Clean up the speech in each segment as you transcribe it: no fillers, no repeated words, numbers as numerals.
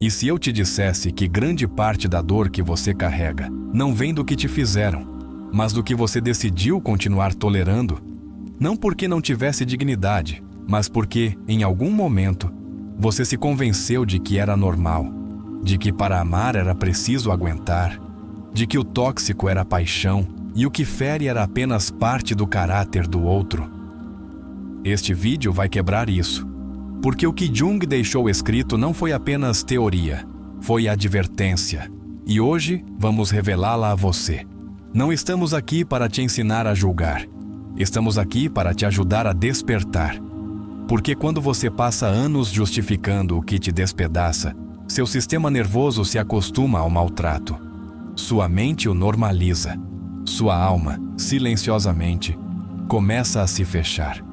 E se eu te dissesse que grande parte da dor que você carrega não vem do que te fizeram, mas do que você decidiu continuar tolerando, não porque não tivesse dignidade, mas porque, em algum momento, você se convenceu de que era normal, de que para amar era preciso aguentar, de que o tóxico era paixão e o que fere era apenas parte do caráter do outro. Este vídeo vai quebrar isso, porque o que Jung deixou escrito não foi apenas teoria, foi advertência, e hoje vamos revelá-la a você. Não estamos aqui para te ensinar a julgar, estamos aqui para te ajudar a despertar. Porque quando você passa anos justificando o que te despedaça, seu sistema nervoso se acostuma ao maltrato. Sua mente o normaliza. Sua alma, silenciosamente, começa a se fechar.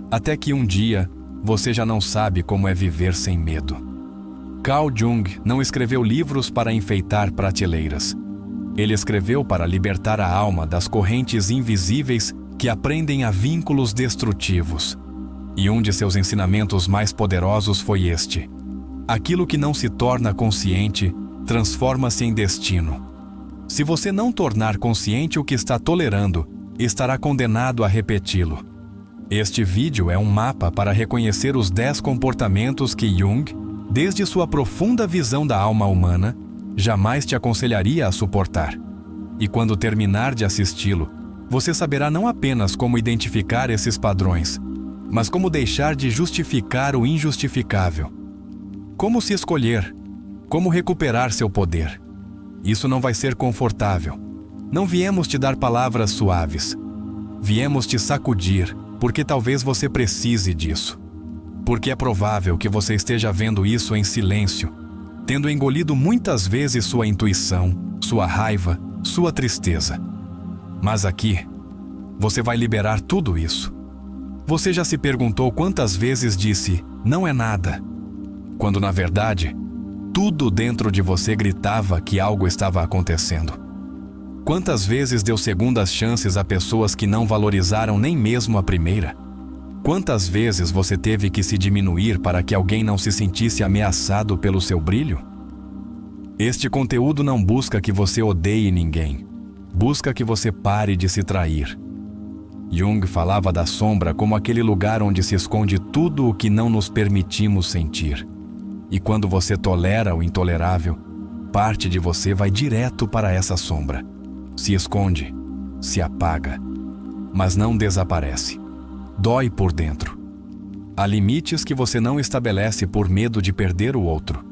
Até que um dia, você já não sabe como é viver sem medo. Carl Jung não escreveu livros para enfeitar prateleiras. Ele escreveu para libertar a alma das correntes invisíveis que aprendem a vínculos destrutivos. E um de seus ensinamentos mais poderosos foi este: aquilo que não se torna consciente transforma-se em destino. Se você não tornar consciente o que está tolerando, estará condenado a repeti-lo. Este vídeo é um mapa para reconhecer os 10 comportamentos que Jung, desde sua profunda visão da alma humana, jamais te aconselharia a suportar. E quando terminar de assisti-lo, você saberá não apenas como identificar esses padrões, mas como deixar de justificar o injustificável. Como se escolher, como recuperar seu poder. Isso não vai ser confortável. Não viemos te dar palavras suaves. Viemos te sacudir, porque talvez você precise disso. Porque é provável que você esteja vendo isso em silêncio, tendo engolido muitas vezes sua intuição, sua raiva, sua tristeza. Mas aqui, você vai liberar tudo isso. Você já se perguntou quantas vezes disse, não é nada, quando na verdade, tudo dentro de você gritava que algo estava acontecendo? Quantas vezes deu segundas chances a pessoas que não valorizaram nem mesmo a primeira? Quantas vezes você teve que se diminuir para que alguém não se sentisse ameaçado pelo seu brilho? Este conteúdo não busca que você odeie ninguém. Busca que você pare de se trair. Jung falava da sombra como aquele lugar onde se esconde tudo o que não nos permitimos sentir. E quando você tolera o intolerável, parte de você vai direto para essa sombra. Se esconde, se apaga, mas não desaparece. Dói por dentro. Há limites que você não estabelece por medo de perder o outro,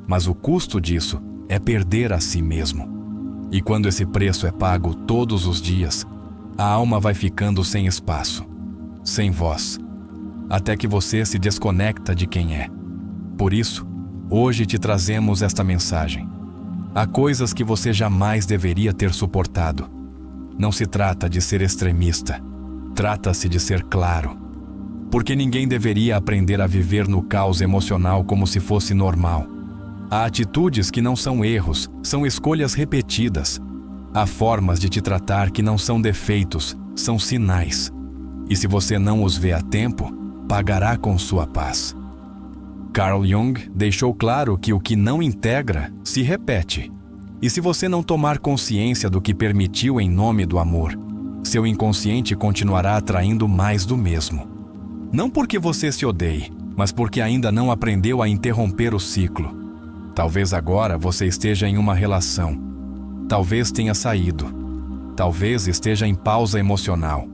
mas o custo disso é perder a si mesmo. E quando esse preço é pago todos os dias, a alma vai ficando sem espaço, sem voz, até que você se desconecta de quem é. Por isso, hoje te trazemos esta mensagem. Há coisas que você jamais deveria ter suportado. Não se trata de ser extremista, trata-se de ser claro. Porque ninguém deveria aprender a viver no caos emocional como se fosse normal. Há atitudes que não são erros, são escolhas repetidas. Há formas de te tratar que não são defeitos, são sinais. E se você não os vê a tempo, pagará com sua paz. Carl Jung deixou claro que o que não integra se repete. E se você não tomar consciência do que permitiu em nome do amor, seu inconsciente continuará atraindo mais do mesmo. Não porque você se odeie, mas porque ainda não aprendeu a interromper o ciclo. Talvez agora você esteja em uma relação. Talvez tenha saído. Talvez esteja em pausa emocional.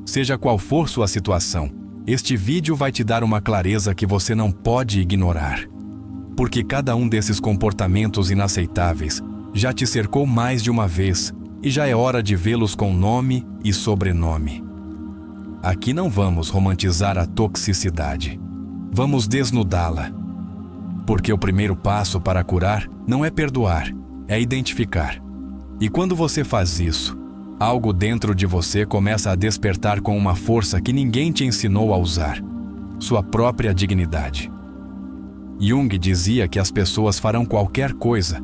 Seja qual for sua situação, este vídeo vai te dar uma clareza que você não pode ignorar. Porque cada um desses comportamentos inaceitáveis já te cercou mais de uma vez e já é hora de vê-los com nome e sobrenome. Aqui não vamos romantizar a toxicidade. Vamos desnudá-la. Porque o primeiro passo para curar não é perdoar, é identificar. E quando você faz isso, algo dentro de você começa a despertar com uma força que ninguém te ensinou a usar. Sua própria dignidade. Jung dizia que as pessoas farão qualquer coisa,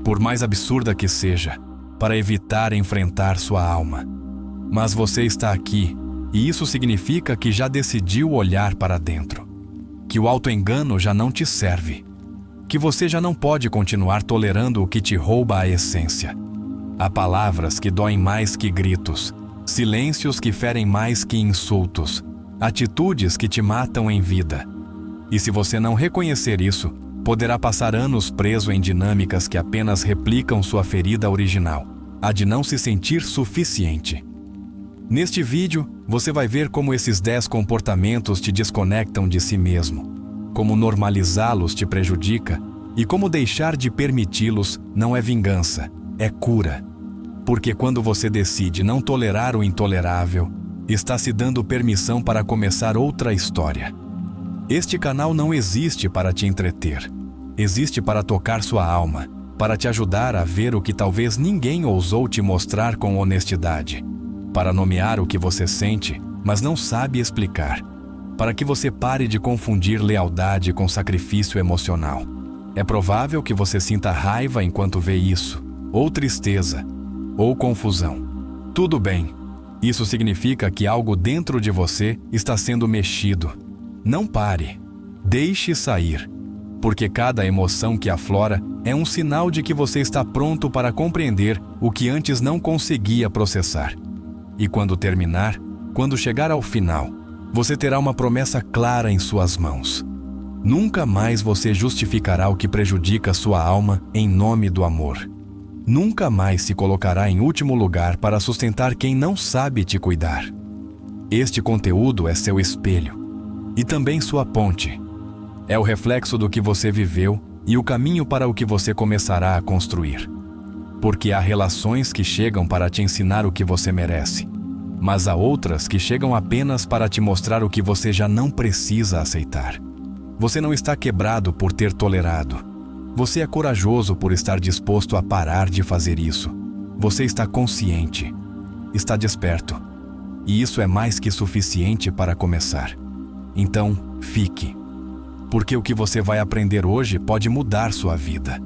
por mais absurda que seja, para evitar enfrentar sua alma. Mas você está aqui, e isso significa que já decidiu olhar para dentro. Que o autoengano já não te serve. que você já não pode continuar tolerando o que te rouba a essência. Há palavras que doem mais que gritos, silêncios que ferem mais que insultos, atitudes que te matam em vida. E se você não reconhecer isso, poderá passar anos preso em dinâmicas que apenas replicam sua ferida original, a de não se sentir suficiente. Neste vídeo, você vai ver como esses 10 comportamentos te desconectam de si mesmo, como normalizá-los te prejudica e como deixar de permiti-los não é vingança, é cura. Porque quando você decide não tolerar o intolerável, está se dando permissão para começar outra história. Este canal não existe para te entreter. Existe para tocar sua alma, para te ajudar a ver o que talvez ninguém ousou te mostrar com honestidade, para nomear o que você sente, mas não sabe explicar, para que você pare de confundir lealdade com sacrifício emocional. É provável que você sinta raiva enquanto vê isso, ou tristeza, ou confusão. Tudo bem. Isso significa que algo dentro de você está sendo mexido. Não pare. Deixe sair. Porque cada emoção que aflora é um sinal de que você está pronto para compreender o que antes não conseguia processar. E quando terminar, quando chegar ao final, você terá uma promessa clara em suas mãos. Nunca mais você justificará o que prejudica sua alma em nome do amor. Nunca mais se colocará em último lugar para sustentar quem não sabe te cuidar. Este conteúdo é seu espelho e também sua ponte. É o reflexo do que você viveu e o caminho para o que você começará a construir. Porque há relações que chegam para te ensinar o que você merece, mas há outras que chegam apenas para te mostrar o que você já não precisa aceitar. Você não está quebrado por ter tolerado. Você é corajoso por estar disposto a parar de fazer isso. Você está consciente, está desperto, e isso é mais que suficiente para começar. Então, fique, porque o que você vai aprender hoje pode mudar sua vida.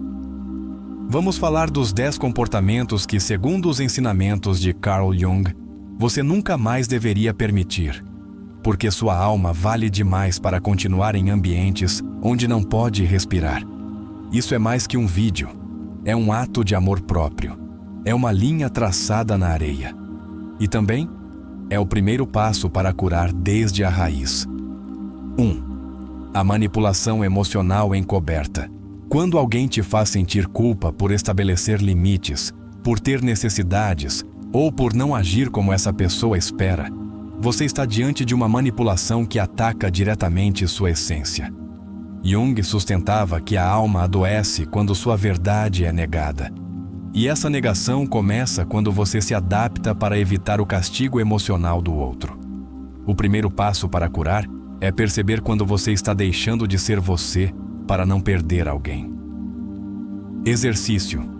Vamos falar dos 10 comportamentos que, segundo os ensinamentos de Carl Jung, você nunca mais deveria permitir, porque sua alma vale demais para continuar em ambientes onde não pode respirar. Isso é mais que um vídeo, é um ato de amor próprio, é uma linha traçada na areia. E também é o primeiro passo para curar desde a raiz. 1. A manipulação emocional encoberta. Quando alguém te faz sentir culpa por estabelecer limites, por ter necessidades ou por não agir como essa pessoa espera, você está diante de uma manipulação que ataca diretamente sua essência. Jung sustentava que a alma adoece quando sua verdade é negada. E essa negação começa quando você se adapta para evitar o castigo emocional do outro. O primeiro passo para curar é perceber quando você está deixando de ser você para não perder alguém. Exercício.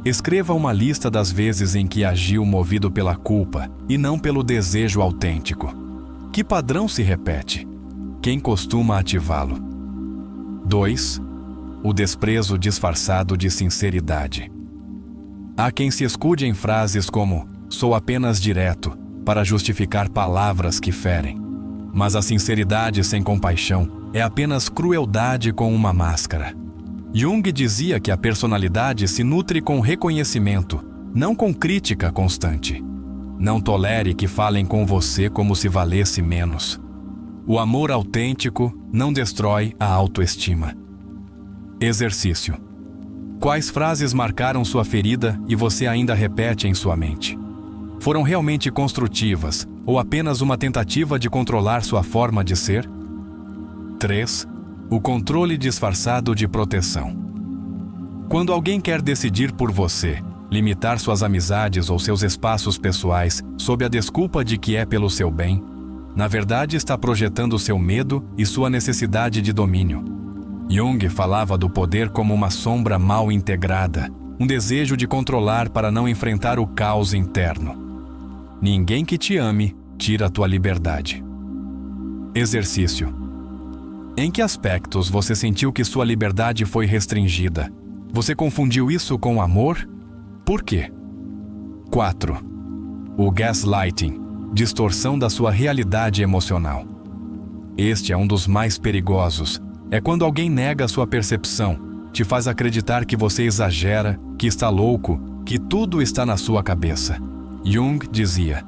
Escreva uma lista das vezes em que agiu movido pela culpa e não pelo desejo autêntico. Que padrão se repete? Quem costuma ativá-lo? 2. O desprezo disfarçado de sinceridade. Há quem se escude em frases como "sou apenas direto" para justificar palavras que ferem. Mas a sinceridade sem compaixão é apenas crueldade com uma máscara. Jung dizia que a personalidade se nutre com reconhecimento, não com crítica constante. Não tolere que falem com você como se valesse menos. O amor autêntico não destrói a autoestima. Exercício. Quais frases marcaram sua ferida e você ainda repete em sua mente? Foram realmente construtivas ou apenas uma tentativa de controlar sua forma de ser? 3. O controle disfarçado de proteção. Quando alguém quer decidir por você, limitar suas amizades ou seus espaços pessoais sob a desculpa de que é pelo seu bem, na verdade está projetando seu medo e sua necessidade de domínio. Jung falava do poder como uma sombra mal integrada, um desejo de controlar para não enfrentar o caos interno. Ninguém que te ame tira a tua liberdade. Exercício. Em que aspectos você sentiu que sua liberdade foi restringida? Você confundiu isso com amor? Por quê? 4. O gaslighting, distorção da sua realidade emocional. Este é um dos mais perigosos, É quando alguém nega a sua percepção, te faz acreditar que você exagera, que está louco, que tudo está na sua cabeça. Jung dizia: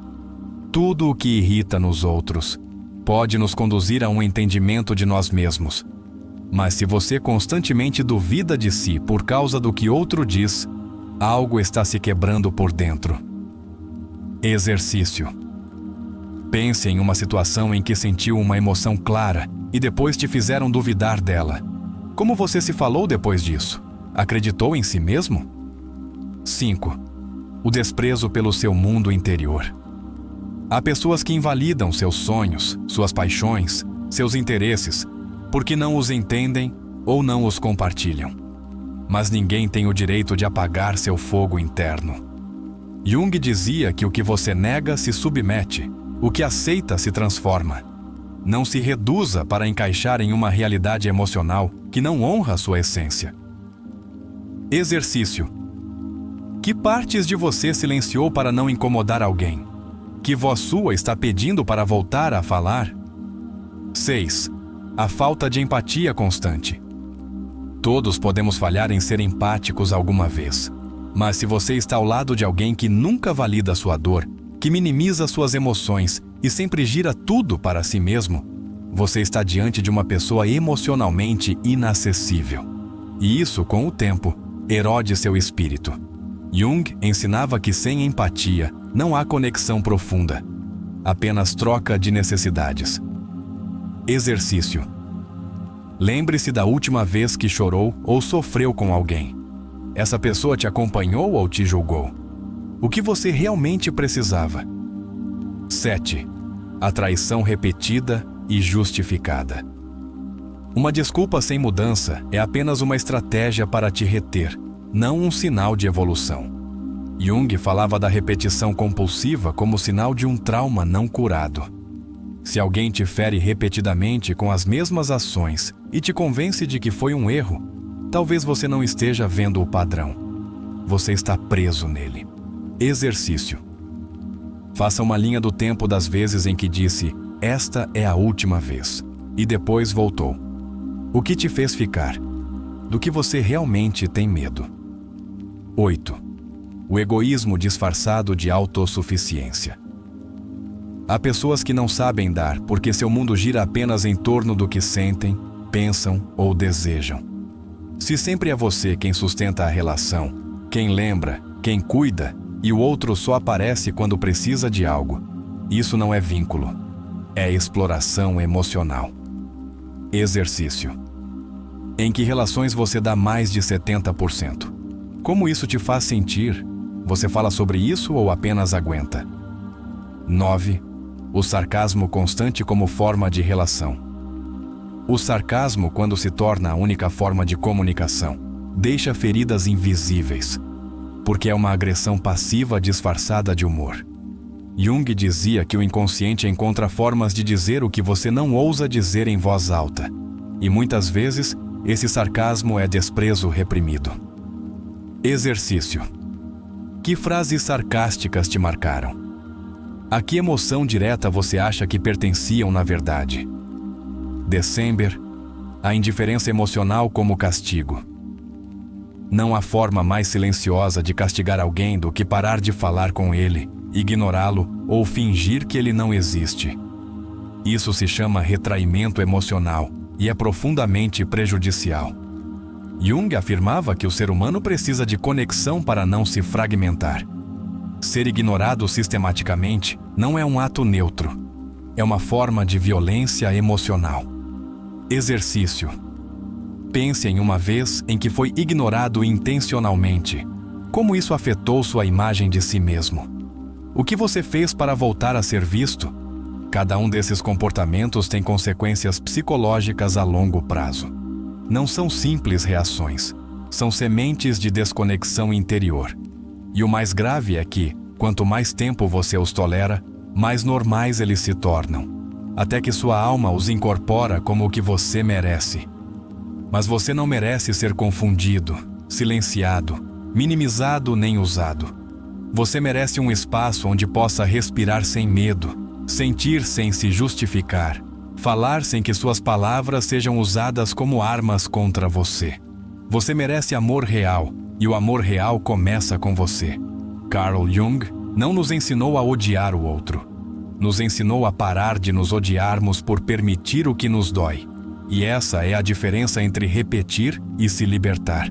tudo o que irrita nos outros pode nos conduzir a um entendimento de nós mesmos. Mas se você constantemente duvida de si por causa do que outro diz, algo está se quebrando por dentro. Exercício. Pense em uma situação em que sentiu uma emoção clara e depois te fizeram duvidar dela. Como você se falou depois disso? Acreditou em si mesmo? 5. O desprezo pelo seu mundo interior. Há pessoas que invalidam seus sonhos, suas paixões, seus interesses, porque não os entendem ou não os compartilham. Mas ninguém tem o direito de apagar seu fogo interno. Jung dizia que o que você nega se submete, o que aceita se transforma. Não se reduza para encaixar em uma realidade emocional que não honra sua essência. Exercício. Que partes de você silenciou para não incomodar alguém? Que voz sua está pedindo para voltar a falar? 6. A falta de empatia constante. Todos podemos falhar em ser empáticos alguma vez. Mas se você está ao lado de alguém que nunca valida sua dor, que minimiza suas emoções e sempre gira tudo para si mesmo, você está diante de uma pessoa emocionalmente inacessível. E isso, com o tempo, erode seu espírito. Jung ensinava que sem empatia não há conexão profunda, apenas troca de necessidades. Exercício. Lembre-se da última vez que chorou ou sofreu com alguém. Essa pessoa te acompanhou ou te julgou? O que você realmente precisava? 7. A traição repetida e justificada. Uma desculpa sem mudança é apenas uma estratégia para te reter, não um sinal de evolução. Jung falava da repetição compulsiva como sinal de um trauma não curado. Se alguém te fere repetidamente com as mesmas ações e te convence de que foi um erro, talvez você não esteja vendo o padrão. Você está preso nele. Exercício. Faça uma linha do tempo das vezes em que disse: esta é a última vez, e depois voltou. O que te fez ficar? Do que você realmente tem medo? 8. O egoísmo disfarçado de autossuficiência. Há pessoas que não sabem dar porque seu mundo gira apenas em torno do que sentem, pensam ou desejam. Se sempre é você quem sustenta a relação, quem lembra, quem cuida, e o outro só aparece quando precisa de algo, isso não é vínculo, é exploração emocional. Exercício. Em que relações você dá mais de 70%? Como isso te faz sentir? Você fala sobre isso ou apenas aguenta? 9. O sarcasmo constante como forma de relação. O sarcasmo, quando se torna a única forma de comunicação, deixa feridas invisíveis, porque é uma agressão passiva disfarçada de humor. Jung dizia que o inconsciente encontra formas de dizer o que você não ousa dizer em voz alta, e muitas vezes esse sarcasmo é desprezo reprimido. Exercício. Que frases sarcásticas te marcaram? A que emoção direta você acha que pertenciam na verdade? December, a indiferença emocional como castigo. Não há forma mais silenciosa de castigar alguém do que parar de falar com ele, ignorá-lo ou fingir que ele não existe. Isso se chama retraimento emocional e é profundamente prejudicial. Jung afirmava que o ser humano precisa de conexão para não se fragmentar. Ser ignorado sistematicamente não é um ato neutro, é uma forma de violência emocional. Exercício. Pense em uma vez em que foi ignorado intencionalmente. Como isso afetou sua imagem de si mesmo? O que você fez para voltar a ser visto? Cada um desses comportamentos tem consequências psicológicas a longo prazo. Não são simples reações, são sementes de desconexão interior. E o mais grave é que, quanto mais tempo você os tolera, mais normais eles se tornam, até que sua alma os incorpora como o que você merece. Mas você não merece ser confundido, silenciado, minimizado nem usado. Você merece um espaço onde possa respirar sem medo, sentir sem se justificar, Falar sem que suas palavras sejam usadas como armas contra você. Você merece amor real, e o amor real começa com você. Carl Jung não nos ensinou a odiar o outro. Nos ensinou a parar de nos odiarmos por permitir o que nos dói. E essa é a diferença entre repetir e se libertar.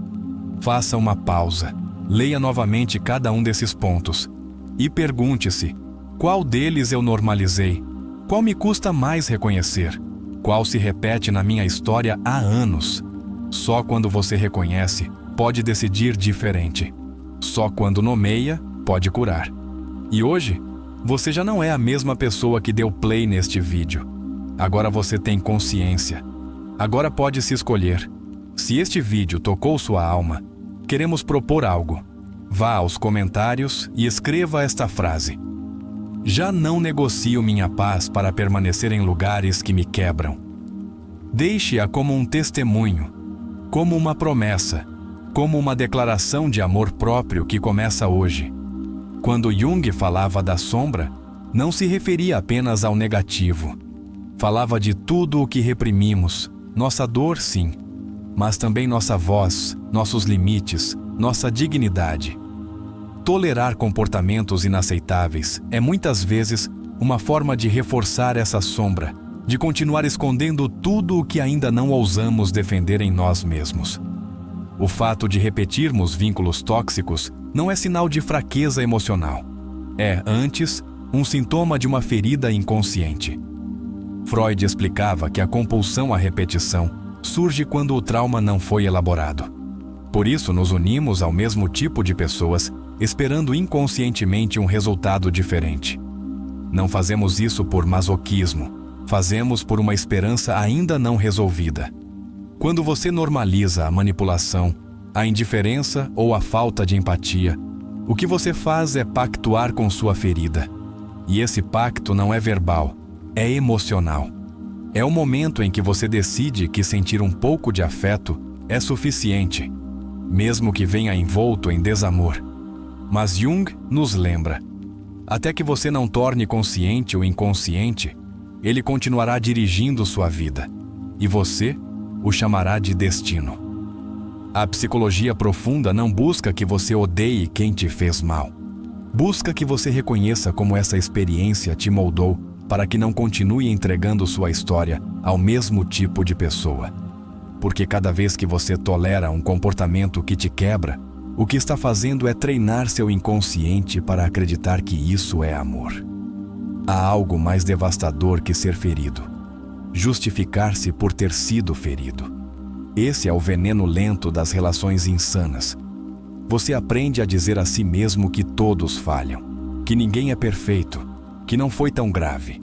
Faça uma pausa, leia novamente cada um desses pontos e pergunte-se: qual deles eu normalizei? Qual me custa mais reconhecer? Qual se repete na minha história há anos? Só quando você reconhece, pode decidir diferente. Só quando nomeia, pode curar. E hoje, você já não é a mesma pessoa que deu play neste vídeo. Agora você tem consciência. Agora pode se escolher. Se este vídeo tocou sua alma, queremos propor algo. Vá aos comentários e escreva esta frase: já não negocio minha paz para permanecer em lugares que me quebram. Deixe-a como um testemunho, como uma promessa, como uma declaração de amor próprio que começa hoje. Quando Jung falava da sombra, não se referia apenas ao negativo. Falava de tudo o que reprimimos, nossa dor sim, mas também nossa voz, nossos limites, nossa dignidade. Tolerar comportamentos inaceitáveis é muitas vezes uma forma de reforçar essa sombra, de continuar escondendo tudo o que ainda não ousamos defender em nós mesmos. O fato de repetirmos vínculos tóxicos não é sinal de fraqueza emocional. É, antes, um sintoma de uma ferida inconsciente. Freud explicava que a compulsão à repetição surge quando o trauma não foi elaborado. Por isso, nos unimos ao mesmo tipo de pessoas, esperando inconscientemente um resultado diferente. Não fazemos isso por masoquismo, fazemos por uma esperança ainda não resolvida. Quando você normaliza a manipulação, a indiferença ou a falta de empatia, o que você faz é pactuar com sua ferida. E esse pacto não é verbal, é emocional. É o momento em que você decide que sentir um pouco de afeto é suficiente, mesmo que venha envolto em desamor. Mas Jung nos lembra: até que você não torne consciente o inconsciente, ele continuará dirigindo sua vida, e você o chamará de destino. A psicologia profunda não busca que você odeie quem te fez mal. Busca que você reconheça como essa experiência te moldou para que não continue entregando sua história ao mesmo tipo de pessoa. Porque cada vez que você tolera um comportamento que te quebra, o que está fazendo é treinar seu inconsciente para acreditar que isso é amor. Há algo mais devastador que ser ferido: justificar-se por ter sido ferido. Esse é o veneno lento das relações insanas. Você aprende a dizer a si mesmo que todos falham, que ninguém é perfeito, que não foi tão grave.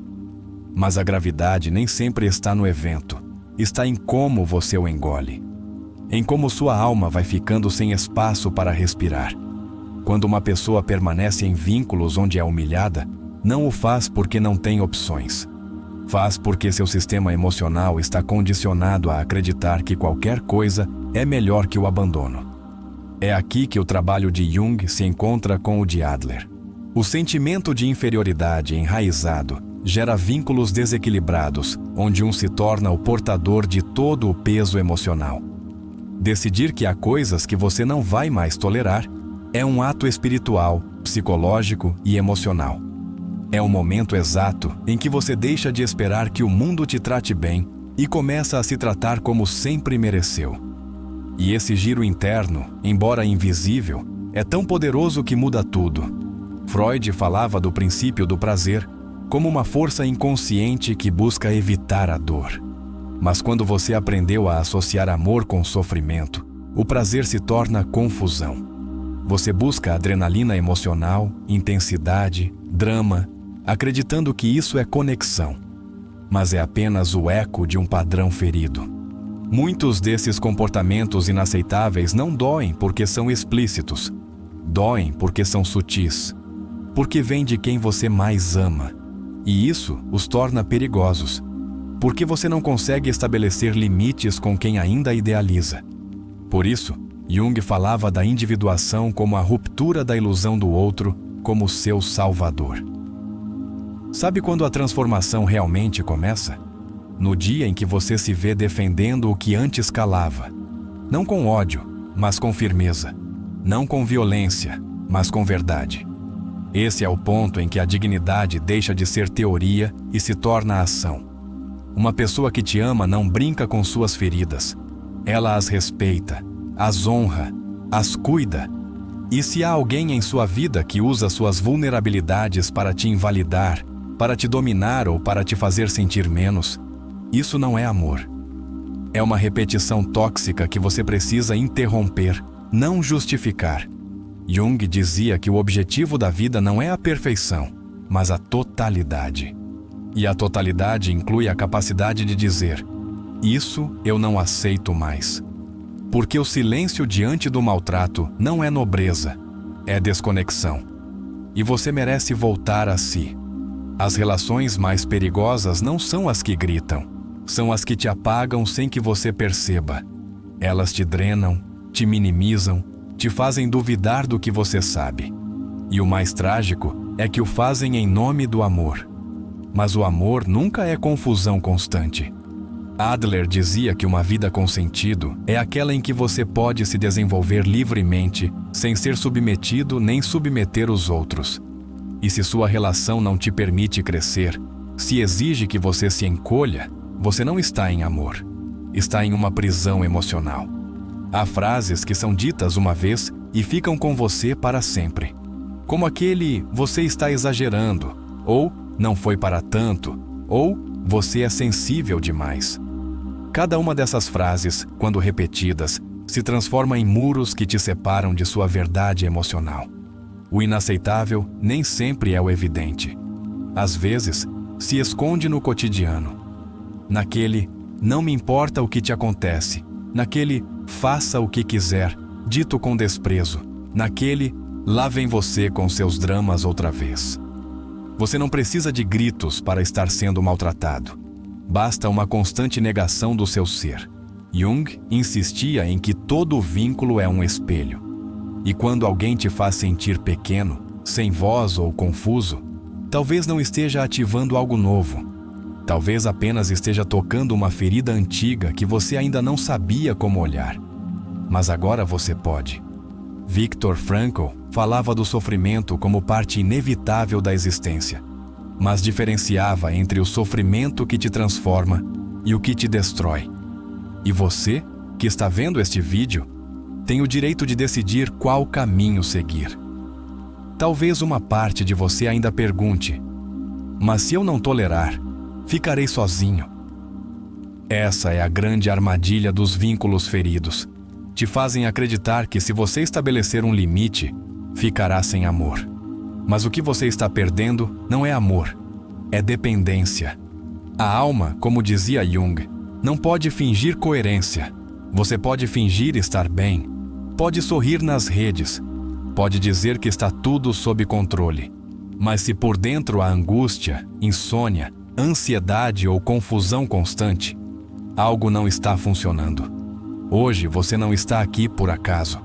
Mas a gravidade nem sempre está no evento, está em como você o engole. Em como sua alma vai ficando sem espaço para respirar. Quando uma pessoa permanece em vínculos onde é humilhada, não o faz porque não tem opções. Faz porque seu sistema emocional está condicionado a acreditar que qualquer coisa é melhor que o abandono. É aqui que o trabalho de Jung se encontra com o de Adler. O sentimento de inferioridade enraizado gera vínculos desequilibrados, onde um se torna o portador de todo o peso emocional. Decidir que há coisas que você não vai mais tolerar é um ato espiritual, psicológico e emocional. É o momento exato em que você deixa de esperar que o mundo te trate bem e começa a se tratar como sempre mereceu. E esse giro interno, embora invisível, é tão poderoso que muda tudo. Freud falava do princípio do prazer como uma força inconsciente que busca evitar a dor. Mas quando você aprendeu a associar amor com sofrimento, o prazer se torna confusão. Você busca adrenalina emocional, intensidade, drama, acreditando que isso é conexão. Mas é apenas o eco de um padrão ferido. Muitos desses comportamentos inaceitáveis não doem porque são explícitos. Doem porque são sutis. Porque vêm de quem você mais ama. E isso os torna perigosos. Porque você não consegue estabelecer limites com quem ainda idealiza. Por isso, Jung falava da individuação como a ruptura da ilusão do outro como seu salvador. Sabe quando a transformação realmente começa? no dia em que você se vê defendendo o que antes calava. Não com ódio, mas com firmeza. Não com violência, mas com verdade. Esse é o ponto em que a dignidade deixa de ser teoria e se torna ação. Uma pessoa que te ama não brinca com suas feridas. Ela as respeita, as honra, as cuida. E se há alguém em sua vida que usa suas vulnerabilidades para te invalidar, para te dominar ou para te fazer sentir menos, isso não é amor. É uma repetição tóxica que você precisa interromper, não justificar. Jung dizia que o objetivo da vida não é a perfeição, mas a totalidade. E a totalidade inclui a capacidade de dizer: isso eu não aceito mais. Porque o silêncio diante do maltrato não é nobreza, é desconexão. E você merece voltar a si. As relações mais perigosas não são as que gritam, são as que te apagam sem que você perceba. Elas te drenam, te minimizam, te fazem duvidar do que você sabe. E o mais trágico é que o fazem em nome do amor. Mas o amor nunca é confusão constante. Adler dizia que uma vida com sentido é aquela em que você pode se desenvolver livremente, sem ser submetido nem submeter os outros. E se sua relação não te permite crescer, se exige que você se encolha, você não está em amor. Está em uma prisão emocional. Há frases que são ditas uma vez e ficam com você para sempre. Como aquele "você está exagerando", ou "não foi para tanto", ou "você é sensível demais". Cada uma dessas frases, quando repetidas, se transforma em muros que te separam de sua verdade emocional. O inaceitável nem sempre é o evidente. Às vezes, se esconde no cotidiano. Naquele "não me importa o que te acontece", naquele "faça o que quiser", dito com desprezo, naquele "lá vem você com seus dramas outra vez". Você não precisa de gritos para estar sendo maltratado. Basta uma constante negação do seu ser. Jung insistia em que todo vínculo é um espelho. E quando alguém te faz sentir pequeno, sem voz ou confuso, talvez não esteja ativando algo novo. Talvez apenas esteja tocando uma ferida antiga que você ainda não sabia como olhar. Mas agora você pode. Viktor Frankl falava do sofrimento como parte inevitável da existência, mas diferenciava entre o sofrimento que te transforma e o que te destrói. E você, que está vendo este vídeo, tem o direito de decidir qual caminho seguir. Talvez uma parte de você ainda pergunte: mas se eu não tolerar, ficarei sozinho? Essa é a grande armadilha dos vínculos feridos. Te fazem acreditar que se você estabelecer um limite, ficará sem amor. Mas o que você está perdendo não é amor, é dependência. A alma, como dizia Jung, não pode fingir coerência. Você pode fingir estar bem, pode sorrir nas redes, pode dizer que está tudo sob controle. Mas se por dentro há angústia, insônia, ansiedade ou confusão constante, algo não está funcionando. Hoje você não está aqui por acaso.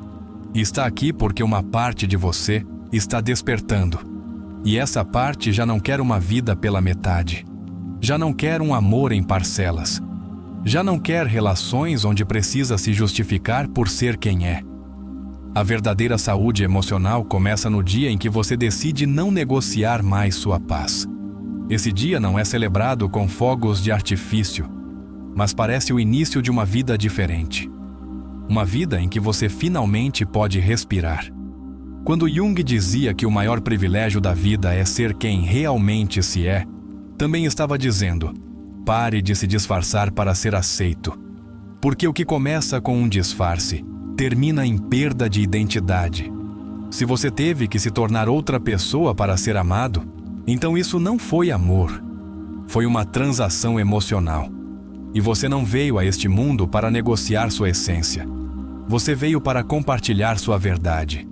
Está aqui porque uma parte de você está despertando. E essa parte já não quer uma vida pela metade. Já não quer um amor em parcelas. Já não quer relações onde precisa se justificar por ser quem é. A verdadeira saúde emocional começa no dia em que você decide não negociar mais sua paz. Esse dia não é celebrado com fogos de artifício, mas parece o início de uma vida diferente. Uma vida em que você finalmente pode respirar. Quando Jung dizia que o maior privilégio da vida é ser quem realmente se é, também estava dizendo: pare de se disfarçar para ser aceito. Porque o que começa com um disfarce termina em perda de identidade. Se você teve que se tornar outra pessoa para ser amado, então isso não foi amor. Foi uma transação emocional. E você não veio a este mundo para negociar sua essência. Você veio para compartilhar sua verdade.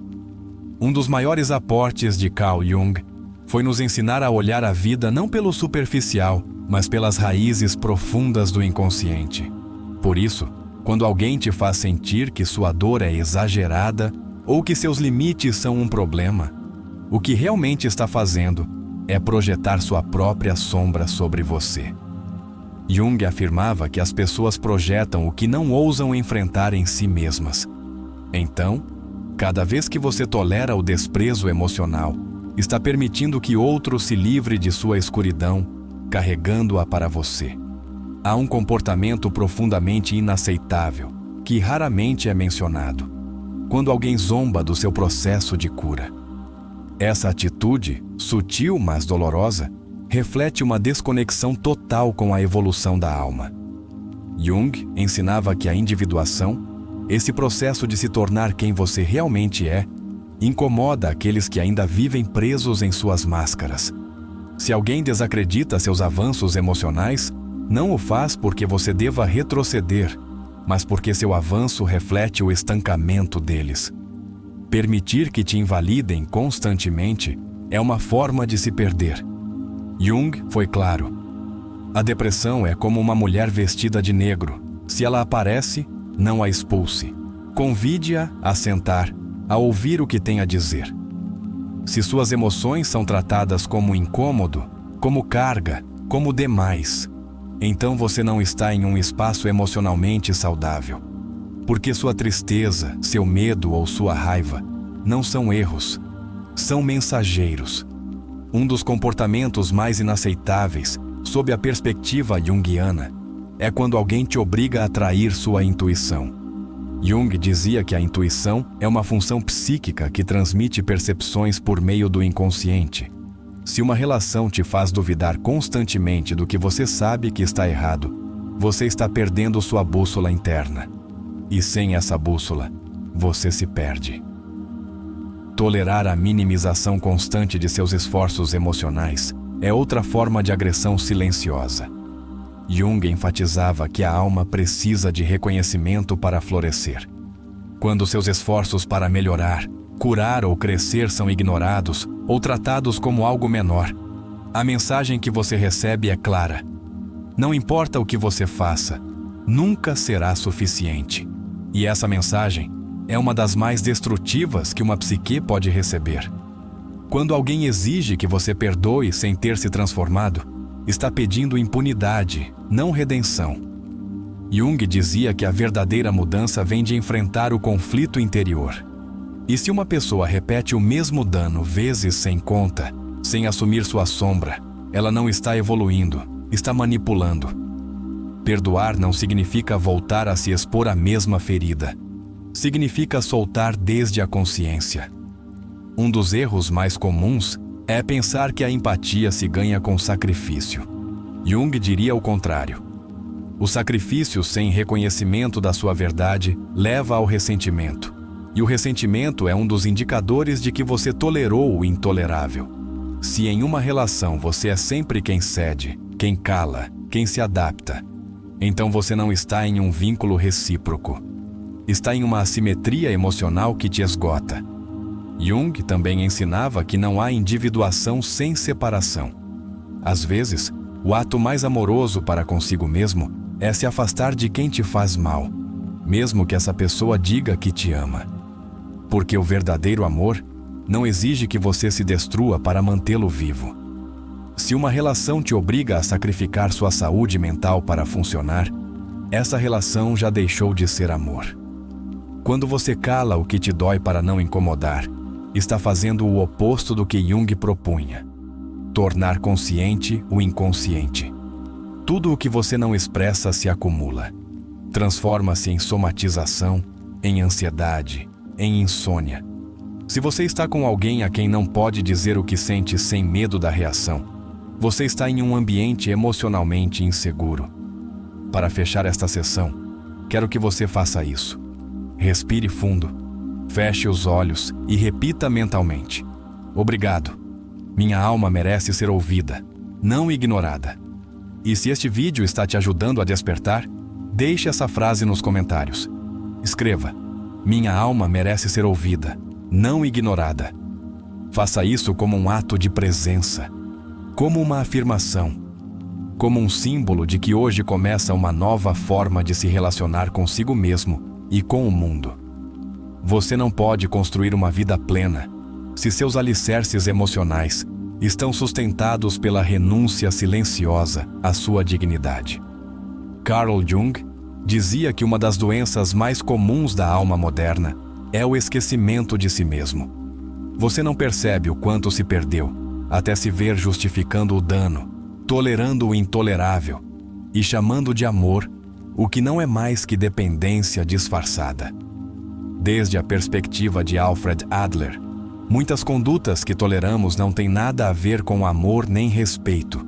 Um dos maiores aportes de Carl Jung foi nos ensinar a olhar a vida não pelo superficial, mas pelas raízes profundas do inconsciente. Por isso, quando alguém te faz sentir que sua dor é exagerada ou que seus limites são um problema, o que realmente está fazendo é projetar sua própria sombra sobre você. Jung afirmava que as pessoas projetam o que não ousam enfrentar em si mesmas. Então, cada vez que você tolera o desprezo emocional, está permitindo que outro se livre de sua escuridão, carregando-a para você. Há um comportamento profundamente inaceitável, que raramente é mencionado, quando alguém zomba do seu processo de cura. Essa atitude, sutil mas dolorosa, reflete uma desconexão total com a evolução da alma. Jung ensinava que a individuação, esse processo de se tornar quem você realmente é, incomoda aqueles que ainda vivem presos em suas máscaras. Se alguém desacredita seus avanços emocionais, não o faz porque você deva retroceder, mas porque seu avanço reflete o estancamento deles. Permitir que te invalidem constantemente é uma forma de se perder. Jung foi claro. A depressão é como uma mulher vestida de negro. Se ela aparece, não a expulse. Convide-a a sentar, a ouvir o que tem a dizer. Se suas emoções são tratadas como incômodo, como carga, como demais, então você não está em um espaço emocionalmente saudável. Porque sua tristeza, seu medo ou sua raiva não são erros, são mensageiros. Um dos comportamentos mais inaceitáveis, sob a perspectiva junguiana, é quando alguém te obriga a trair sua intuição. Jung dizia que a intuição é uma função psíquica que transmite percepções por meio do inconsciente. Se uma relação te faz duvidar constantemente do que você sabe que está errado, você está perdendo sua bússola interna. E sem essa bússola, você se perde. Tolerar a minimização constante de seus esforços emocionais é outra forma de agressão silenciosa. Jung enfatizava que a alma precisa de reconhecimento para florescer. Quando seus esforços para melhorar, curar ou crescer são ignorados ou tratados como algo menor, a mensagem que você recebe é clara. Não importa o que você faça, nunca será suficiente. E essa mensagem é uma das mais destrutivas que uma psique pode receber. Quando alguém exige que você perdoe sem ter se transformado, está pedindo impunidade, não redenção. Jung dizia que a verdadeira mudança vem de enfrentar o conflito interior. E se uma pessoa repete o mesmo dano vezes sem conta, sem assumir sua sombra, ela não está evoluindo, está manipulando. Perdoar não significa voltar a se expor à mesma ferida. Significa soltar desde a consciência. Um dos erros mais comuns é pensar que a empatia se ganha com sacrifício. Jung diria o contrário. O sacrifício sem reconhecimento da sua verdade leva ao ressentimento. E o ressentimento é um dos indicadores de que você tolerou o intolerável. Se em uma relação você é sempre quem cede, quem cala, quem se adapta, então você não está em um vínculo recíproco. Está em uma assimetria emocional que te esgota. Jung também ensinava que não há individuação sem separação. Às vezes, o ato mais amoroso para consigo mesmo é se afastar de quem te faz mal, mesmo que essa pessoa diga que te ama. Porque o verdadeiro amor não exige que você se destrua para mantê-lo vivo. Se uma relação te obriga a sacrificar sua saúde mental para funcionar, essa relação já deixou de ser amor. Quando você cala o que te dói para não incomodar, está fazendo o oposto do que Jung propunha. Tornar consciente o inconsciente. Tudo o que você não expressa se acumula. Transforma-se em somatização, em ansiedade, em insônia. Se você está com alguém a quem não pode dizer o que sente sem medo da reação, você está em um ambiente emocionalmente inseguro. Para fechar esta sessão, quero que você faça isso. Respire fundo, feche os olhos e repita mentalmente: obrigado. Minha alma merece ser ouvida, não ignorada. E se este vídeo está te ajudando a despertar, deixe essa frase nos comentários. Escreva: minha alma merece ser ouvida, não ignorada. Faça isso como um ato de presença, como uma afirmação, como um símbolo de que hoje começa uma nova forma de se relacionar consigo mesmo e com o mundo. Você não pode construir uma vida plena se seus alicerces emocionais estão sustentados pela renúncia silenciosa à sua dignidade. Carl Jung dizia que uma das doenças mais comuns da alma moderna é o esquecimento de si mesmo. Você não percebe o quanto se perdeu, até se ver justificando o dano, tolerando o intolerável e chamando de amor o que não é mais que dependência disfarçada. Desde a perspectiva de Alfred Adler, muitas condutas que toleramos não têm nada a ver com amor nem respeito,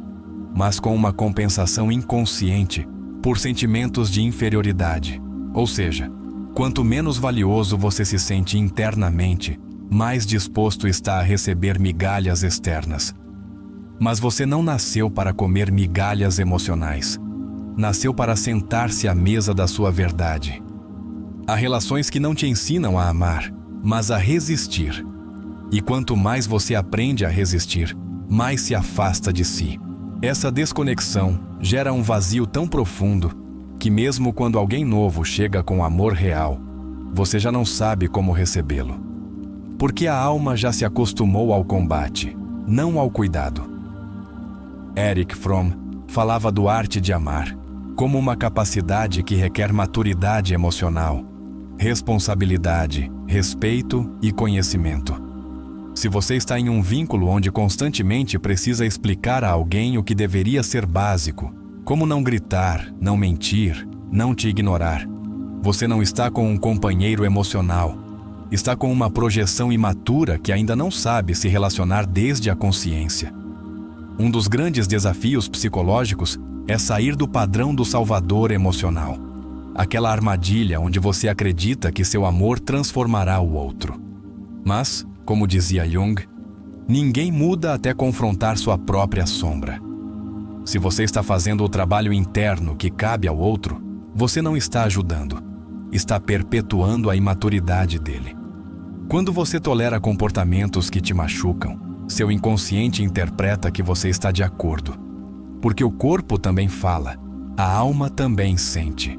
mas com uma compensação inconsciente por sentimentos de inferioridade. Ou seja, quanto menos valioso você se sente internamente, mais disposto está a receber migalhas externas. Mas você não nasceu para comer migalhas emocionais. Nasceu para sentar-se à mesa da sua verdade. Há relações que não te ensinam a amar, mas a resistir. E quanto mais você aprende a resistir, mais se afasta de si. Essa desconexão gera um vazio tão profundo que mesmo quando alguém novo chega com amor real, você já não sabe como recebê-lo. Porque a alma já se acostumou ao combate, não ao cuidado. Erich Fromm falava do arte de amar como uma capacidade que requer maturidade emocional, responsabilidade, respeito e conhecimento. Se você está em um vínculo onde constantemente precisa explicar a alguém o que deveria ser básico, como não gritar, não mentir, não te ignorar, você não está com um companheiro emocional, está com uma projeção imatura que ainda não sabe se relacionar desde a consciência. Um dos grandes desafios psicológicos é sair do padrão do salvador emocional, aquela armadilha onde você acredita que seu amor transformará o outro. Mas, como dizia Jung, ninguém muda até confrontar sua própria sombra. Se você está fazendo o trabalho interno que cabe ao outro, você não está ajudando, está perpetuando a imaturidade dele. Quando você tolera comportamentos que te machucam, seu inconsciente interpreta que você está de acordo. Porque o corpo também fala, a alma também sente.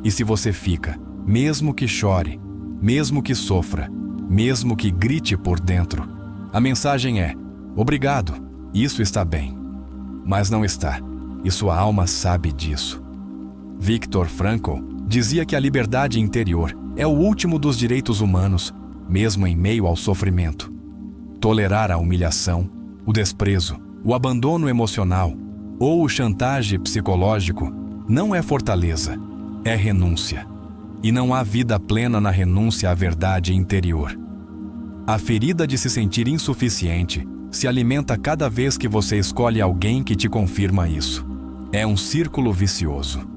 E se você fica, mesmo que chore, mesmo que sofra, mesmo que grite por dentro, a mensagem é: obrigado, isso está bem. Mas não está, e sua alma sabe disso. Viktor Frankl dizia que a liberdade interior é o último dos direitos humanos, mesmo em meio ao sofrimento. Tolerar a humilhação, o desprezo, o abandono emocional ou o chantagem psicológico não é fortaleza, é renúncia. E não há vida plena na renúncia à verdade interior. A ferida de se sentir insuficiente se alimenta cada vez que você escolhe alguém que te confirma isso. É um círculo vicioso.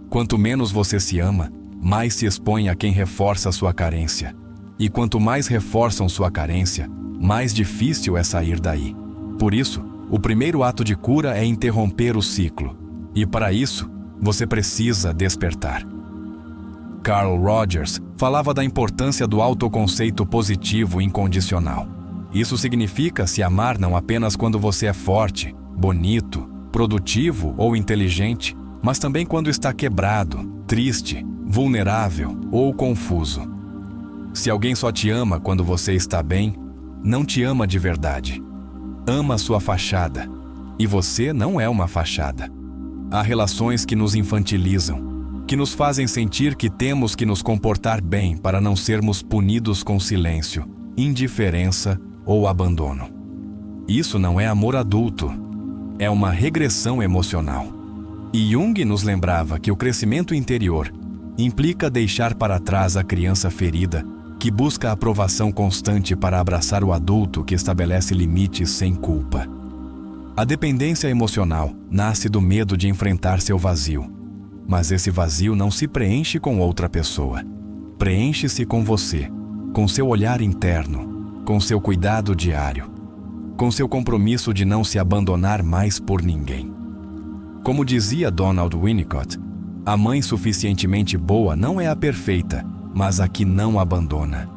Quanto menos você se ama, mais se expõe a quem reforça sua carência. E quanto mais reforçam sua carência, mais difícil é sair daí. Por isso, o primeiro ato de cura é interromper o ciclo. E para isso, você precisa despertar. Carl Rogers falava da importância do autoconceito positivo incondicional. Isso significa se amar não apenas quando você é forte, bonito, produtivo ou inteligente, mas também quando está quebrado, triste, vulnerável ou confuso. Se alguém só te ama quando você está bem, não te ama de verdade. Ama sua fachada, e você não é uma fachada. Há relações que nos infantilizam, que nos fazem sentir que temos que nos comportar bem para não sermos punidos com silêncio, indiferença ou abandono. Isso não é amor adulto, é uma regressão emocional. E Jung nos lembrava que o crescimento interior implica deixar para trás a criança ferida que busca a aprovação constante para abraçar o adulto que estabelece limites sem culpa. A dependência emocional nasce do medo de enfrentar seu vazio, mas esse vazio não se preenche com outra pessoa. Preenche-se com você, com seu olhar interno, com seu cuidado diário, com seu compromisso de não se abandonar mais por ninguém. Como dizia Donald Winnicott, a mãe suficientemente boa não é a perfeita, mas a que não abandona.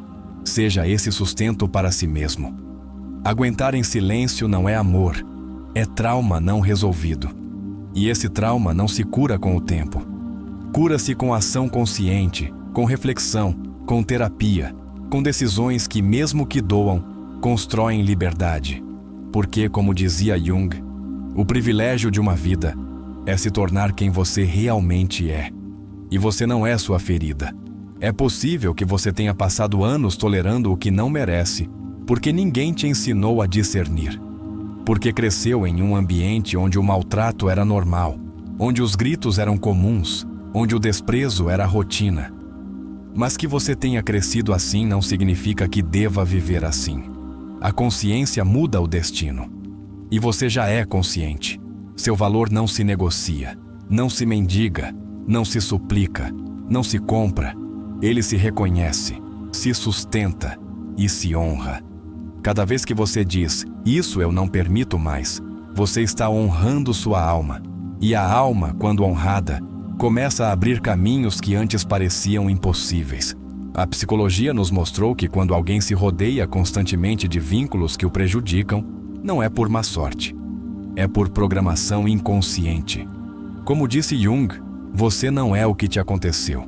Seja esse sustento para si mesmo. Aguentar em silêncio não é amor, é trauma não resolvido. E esse trauma não se cura com o tempo. Cura-se com ação consciente, com reflexão, com terapia, com decisões que, mesmo que doam, constroem liberdade. Porque, como dizia Jung, o privilégio de uma vida é se tornar quem você realmente é. E você não é sua ferida. É possível que você tenha passado anos tolerando o que não merece, porque ninguém te ensinou a discernir. Porque cresceu em um ambiente onde o maltrato era normal, onde os gritos eram comuns, onde o desprezo era rotina. Mas que você tenha crescido assim não significa que deva viver assim. A consciência muda o destino. E você já é consciente. Seu valor não se negocia, não se mendiga, não se suplica, não se compra. Ele se reconhece, se sustenta e se honra. Cada vez que você diz, isso eu não permito mais, você está honrando sua alma. E a alma, quando honrada, começa a abrir caminhos que antes pareciam impossíveis. A psicologia nos mostrou que quando alguém se rodeia constantemente de vínculos que o prejudicam, não é por má sorte, é por programação inconsciente. Como disse Jung, você não é o que te aconteceu.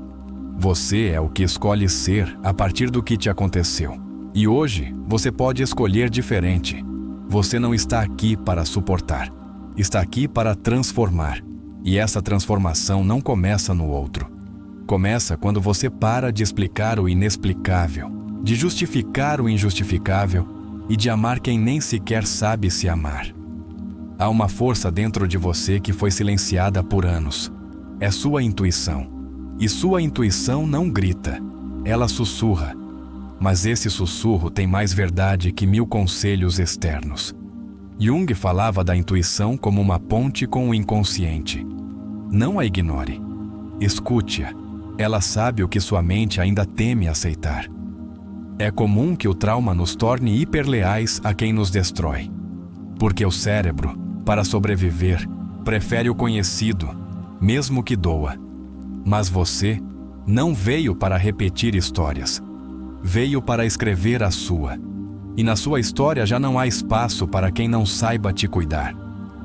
Você é o que escolhe ser a partir do que te aconteceu. E hoje, você pode escolher diferente. Você não está aqui para suportar. Está aqui para transformar. E essa transformação não começa no outro. Começa quando você para de explicar o inexplicável, de justificar o injustificável e de amar quem nem sequer sabe se amar. Há uma força dentro de você que foi silenciada por anos. É sua intuição. E sua intuição não grita, ela sussurra. Mas esse sussurro tem mais verdade que 1000 conselhos externos. Jung falava da intuição como uma ponte com o inconsciente. Não a ignore. Escute-a. Ela sabe o que sua mente ainda teme aceitar. É comum que o trauma nos torne hiperleais a quem nos destrói. Porque o cérebro, para sobreviver, prefere o conhecido, mesmo que doa. Mas você não veio para repetir histórias. Veio para escrever a sua. E na sua história já não há espaço para quem não saiba te cuidar.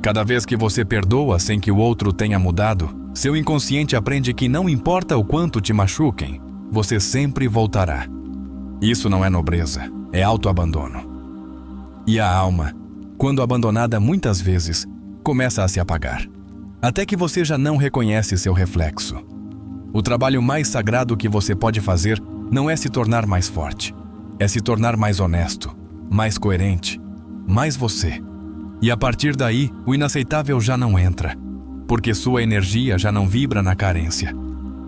Cada vez que você perdoa sem que o outro tenha mudado, seu inconsciente aprende que não importa o quanto te machuquem, você sempre voltará. Isso não é nobreza, é autoabandono. E a alma, quando abandonada muitas vezes, começa a se apagar. Até que você já não reconhece seu reflexo. O trabalho mais sagrado que você pode fazer não é se tornar mais forte, é se tornar mais honesto, mais coerente, mais você. E a partir daí, o inaceitável já não entra, porque sua energia já não vibra na carência,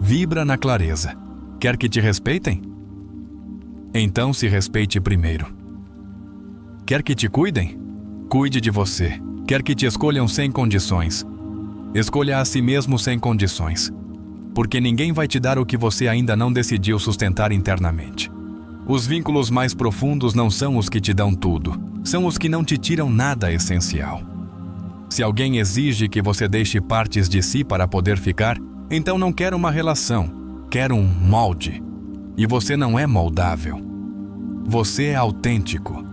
vibra na clareza. Quer que te respeitem? Então se respeite primeiro. Quer que te cuidem? Cuide de você. Quer que te escolham sem condições? Escolha a si mesmo sem condições. Porque ninguém vai te dar o que você ainda não decidiu sustentar internamente. Os vínculos mais profundos não são os que te dão tudo, são os que não te tiram nada essencial. Se alguém exige que você deixe partes de si para poder ficar, então não quer uma relação, quer um molde. E você não é moldável. Você é autêntico.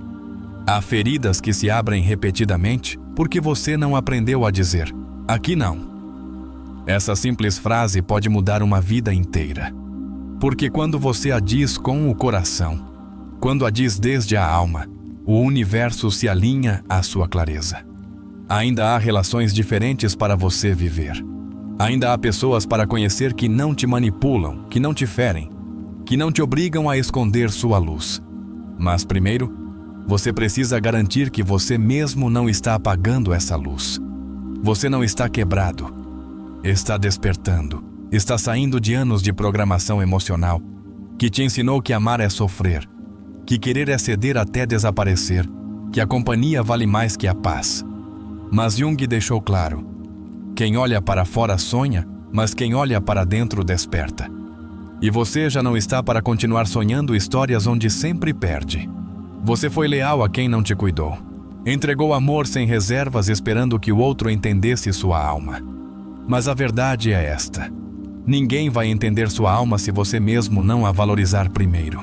Há feridas que se abrem repetidamente porque você não aprendeu a dizer, aqui não. Essa simples frase pode mudar uma vida inteira. Porque quando você a diz com o coração, quando a diz desde a alma, o universo se alinha à sua clareza. Ainda há relações diferentes para você viver. Ainda há pessoas para conhecer que não te manipulam, que não te ferem, que não te obrigam a esconder sua luz. Mas primeiro, você precisa garantir que você mesmo não está apagando essa luz. Você não está quebrado. Está despertando. Está saindo de anos de programação emocional que te ensinou que amar é sofrer, que querer é ceder até desaparecer, que a companhia vale mais que a paz. Mas Jung deixou claro: quem olha para fora sonha, mas quem olha para dentro desperta. E você já não está para continuar sonhando histórias onde sempre perde. Você foi leal a quem não te cuidou. Entregou amor sem reservas esperando que o outro entendesse sua alma. Mas a verdade é esta: ninguém vai entender sua alma se você mesmo não a valorizar primeiro.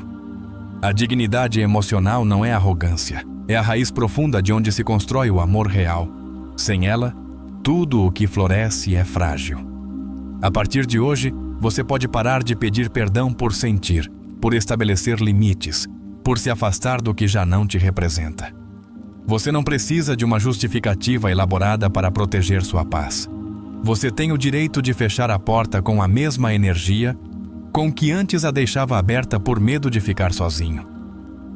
A dignidade emocional não é arrogância, é a raiz profunda de onde se constrói o amor real. Sem ela, tudo o que floresce é frágil. A partir de hoje, você pode parar de pedir perdão por sentir, por estabelecer limites, por se afastar do que já não te representa. Você não precisa de uma justificativa elaborada para proteger sua paz. Você tem o direito de fechar a porta com a mesma energia com que antes a deixava aberta por medo de ficar sozinho.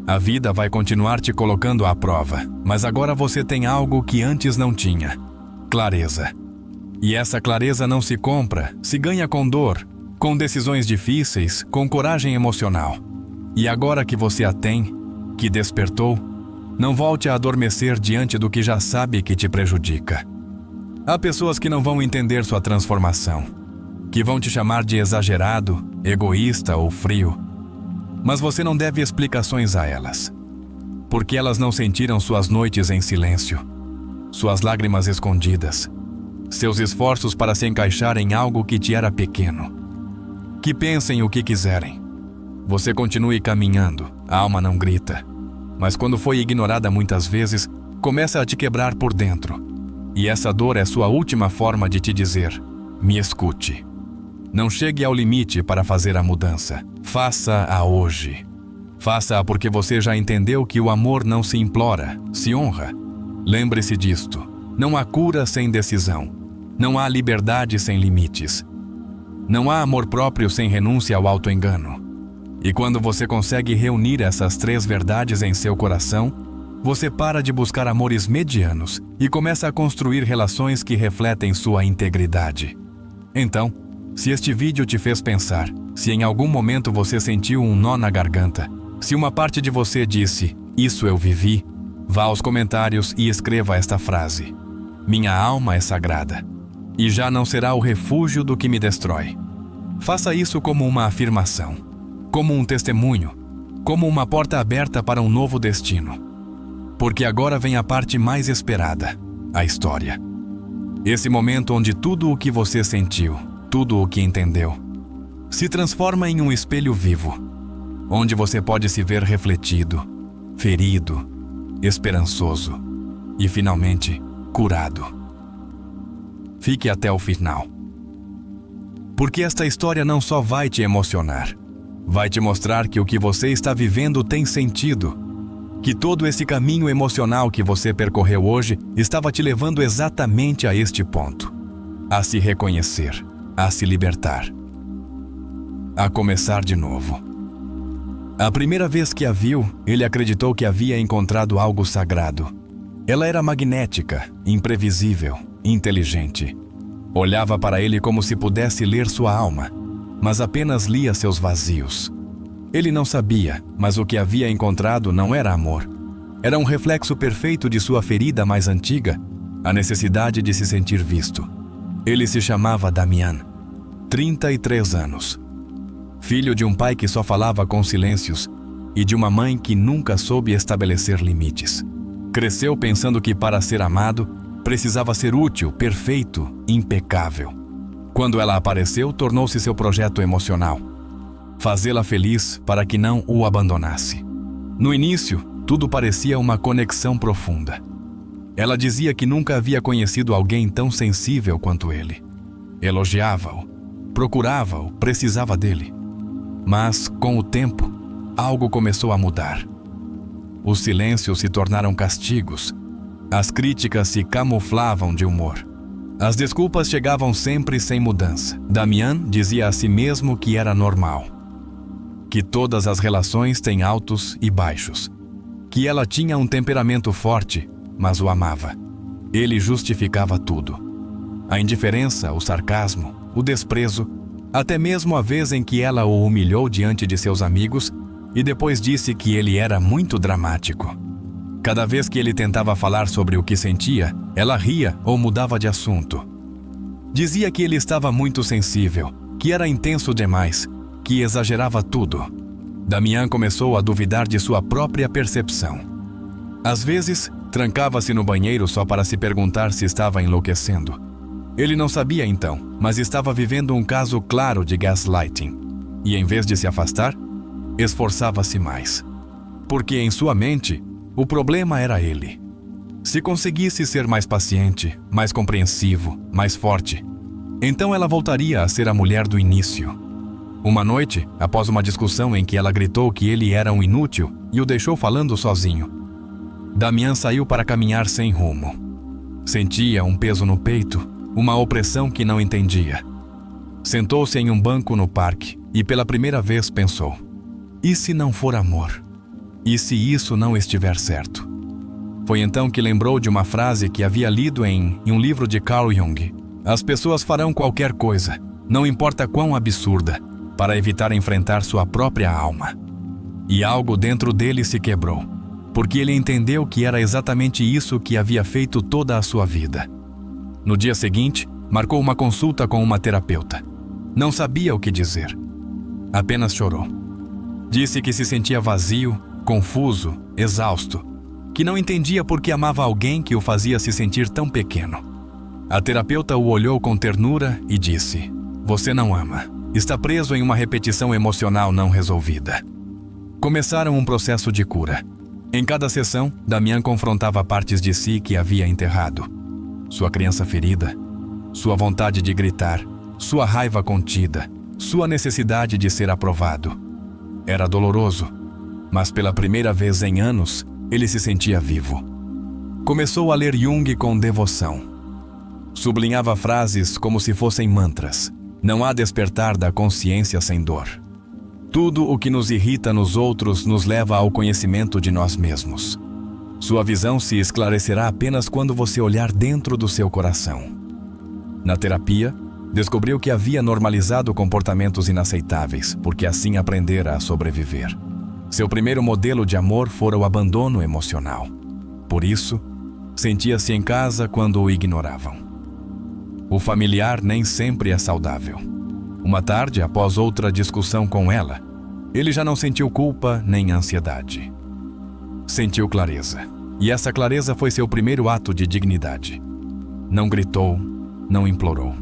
A vida vai continuar te colocando à prova, mas agora você tem algo que antes não tinha: clareza. E essa clareza não se compra, se ganha com dor, com decisões difíceis, com coragem emocional. E agora que você a tem, que despertou, não volte a adormecer diante do que já sabe que te prejudica. Há pessoas que não vão entender sua transformação, que vão te chamar de exagerado, egoísta ou frio. Mas você não deve explicações a elas, porque elas não sentiram suas noites em silêncio, suas lágrimas escondidas, seus esforços para se encaixar em algo que te era pequeno. Que pensem o que quiserem. Você continue caminhando, a alma não grita. Mas quando foi ignorada muitas vezes, começa a te quebrar por dentro. E essa dor é sua última forma de te dizer: me escute. Não chegue ao limite para fazer a mudança. Faça-a hoje. Faça-a porque você já entendeu que o amor não se implora, se honra. Lembre-se disto. Não há cura sem decisão. Não há liberdade sem limites. Não há amor próprio sem renúncia ao auto-engano. E quando você consegue reunir essas 3 verdades em seu coração, você para de buscar amores medianos e começa a construir relações que refletem sua integridade. Então, se este vídeo te fez pensar, se em algum momento você sentiu um nó na garganta, se uma parte de você disse: isso eu vivi, vá aos comentários e escreva esta frase: minha alma é sagrada, e já não será o refúgio do que me destrói. Faça isso como uma afirmação, como um testemunho, como uma porta aberta para um novo destino. Porque agora vem a parte mais esperada, a história. Esse momento onde tudo o que você sentiu, tudo o que entendeu, se transforma em um espelho vivo, onde você pode se ver refletido, ferido, esperançoso e, finalmente, curado. Fique até o final. Porque esta história não só vai te emocionar, vai te mostrar que o que você está vivendo tem sentido, que todo esse caminho emocional que você percorreu hoje estava te levando exatamente a este ponto: a se reconhecer, a se libertar, a começar de novo. A primeira vez que a viu, ele acreditou que havia encontrado algo sagrado. Ela era magnética, imprevisível, inteligente. Olhava para ele como se pudesse ler sua alma, mas apenas lia seus vazios. Ele não sabia, mas o que havia encontrado não era amor. Era um reflexo perfeito de sua ferida mais antiga, a necessidade de se sentir visto. Ele se chamava Damian, 33 anos. Filho de um pai que só falava com silêncios e de uma mãe que nunca soube estabelecer limites. Cresceu pensando que para ser amado, precisava ser útil, perfeito, impecável. Quando ela apareceu, tornou-se seu projeto emocional. Fazê-la feliz para que não o abandonasse. No início, tudo parecia uma conexão profunda. Ela dizia que nunca havia conhecido alguém tão sensível quanto ele. Elogiava-o, procurava-o, precisava dele. Mas, com o tempo, algo começou a mudar. Os silêncios se tornaram castigos. As críticas se camuflavam de humor. As desculpas chegavam sempre sem mudança. Damian dizia a si mesmo que era normal, que todas as relações têm altos e baixos, que ela tinha um temperamento forte, mas o amava. Ele justificava tudo. A indiferença, o sarcasmo, o desprezo, até mesmo a vez em que ela o humilhou diante de seus amigos e depois disse que ele era muito dramático. Cada vez que ele tentava falar sobre o que sentia, ela ria ou mudava de assunto. Dizia que ele estava muito sensível, que era intenso demais, que exagerava tudo. Damian começou a duvidar de sua própria percepção. Às vezes, trancava-se no banheiro só para se perguntar se estava enlouquecendo. Ele não sabia então, mas estava vivendo um caso claro de gaslighting. E em vez de se afastar, esforçava-se mais. Porque em sua mente, o problema era ele. Se conseguisse ser mais paciente, mais compreensivo, mais forte, então ela voltaria a ser a mulher do início. Uma noite, após uma discussão em que ela gritou que ele era um inútil e o deixou falando sozinho, Damian saiu para caminhar sem rumo. Sentia um peso no peito, uma opressão que não entendia. Sentou-se em um banco no parque e pela primeira vez pensou: e se não for amor? E se isso não estiver certo? Foi então que lembrou de uma frase que havia lido em um livro de Carl Jung: as pessoas farão qualquer coisa, não importa quão absurda, para evitar enfrentar sua própria alma. E algo dentro dele se quebrou, porque ele entendeu que era exatamente isso que havia feito toda a sua vida. No dia seguinte, marcou uma consulta com uma terapeuta. Não sabia o que dizer. Apenas chorou. Disse que se sentia vazio, confuso, exausto, que não entendia por que amava alguém que o fazia se sentir tão pequeno. A terapeuta o olhou com ternura e disse: você não ama. Está preso em uma repetição emocional não resolvida. Começaram um processo de cura. Em cada sessão, Damian confrontava partes de si que havia enterrado. Sua criança ferida, sua vontade de gritar, sua raiva contida, sua necessidade de ser aprovado. Era doloroso, mas pela primeira vez em anos, ele se sentia vivo. Começou a ler Jung com devoção. Sublinhava frases como se fossem mantras. Não há despertar da consciência sem dor. Tudo o que nos irrita nos outros nos leva ao conhecimento de nós mesmos. Sua visão se esclarecerá apenas quando você olhar dentro do seu coração. Na terapia, descobriu que havia normalizado comportamentos inaceitáveis, porque assim aprendera a sobreviver. Seu primeiro modelo de amor fora o abandono emocional. Por isso, sentia-se em casa quando o ignoravam. O familiar nem sempre é saudável. Uma tarde, após outra discussão com ela, ele já não sentiu culpa nem ansiedade. Sentiu clareza, e essa clareza foi seu primeiro ato de dignidade. Não gritou, não implorou.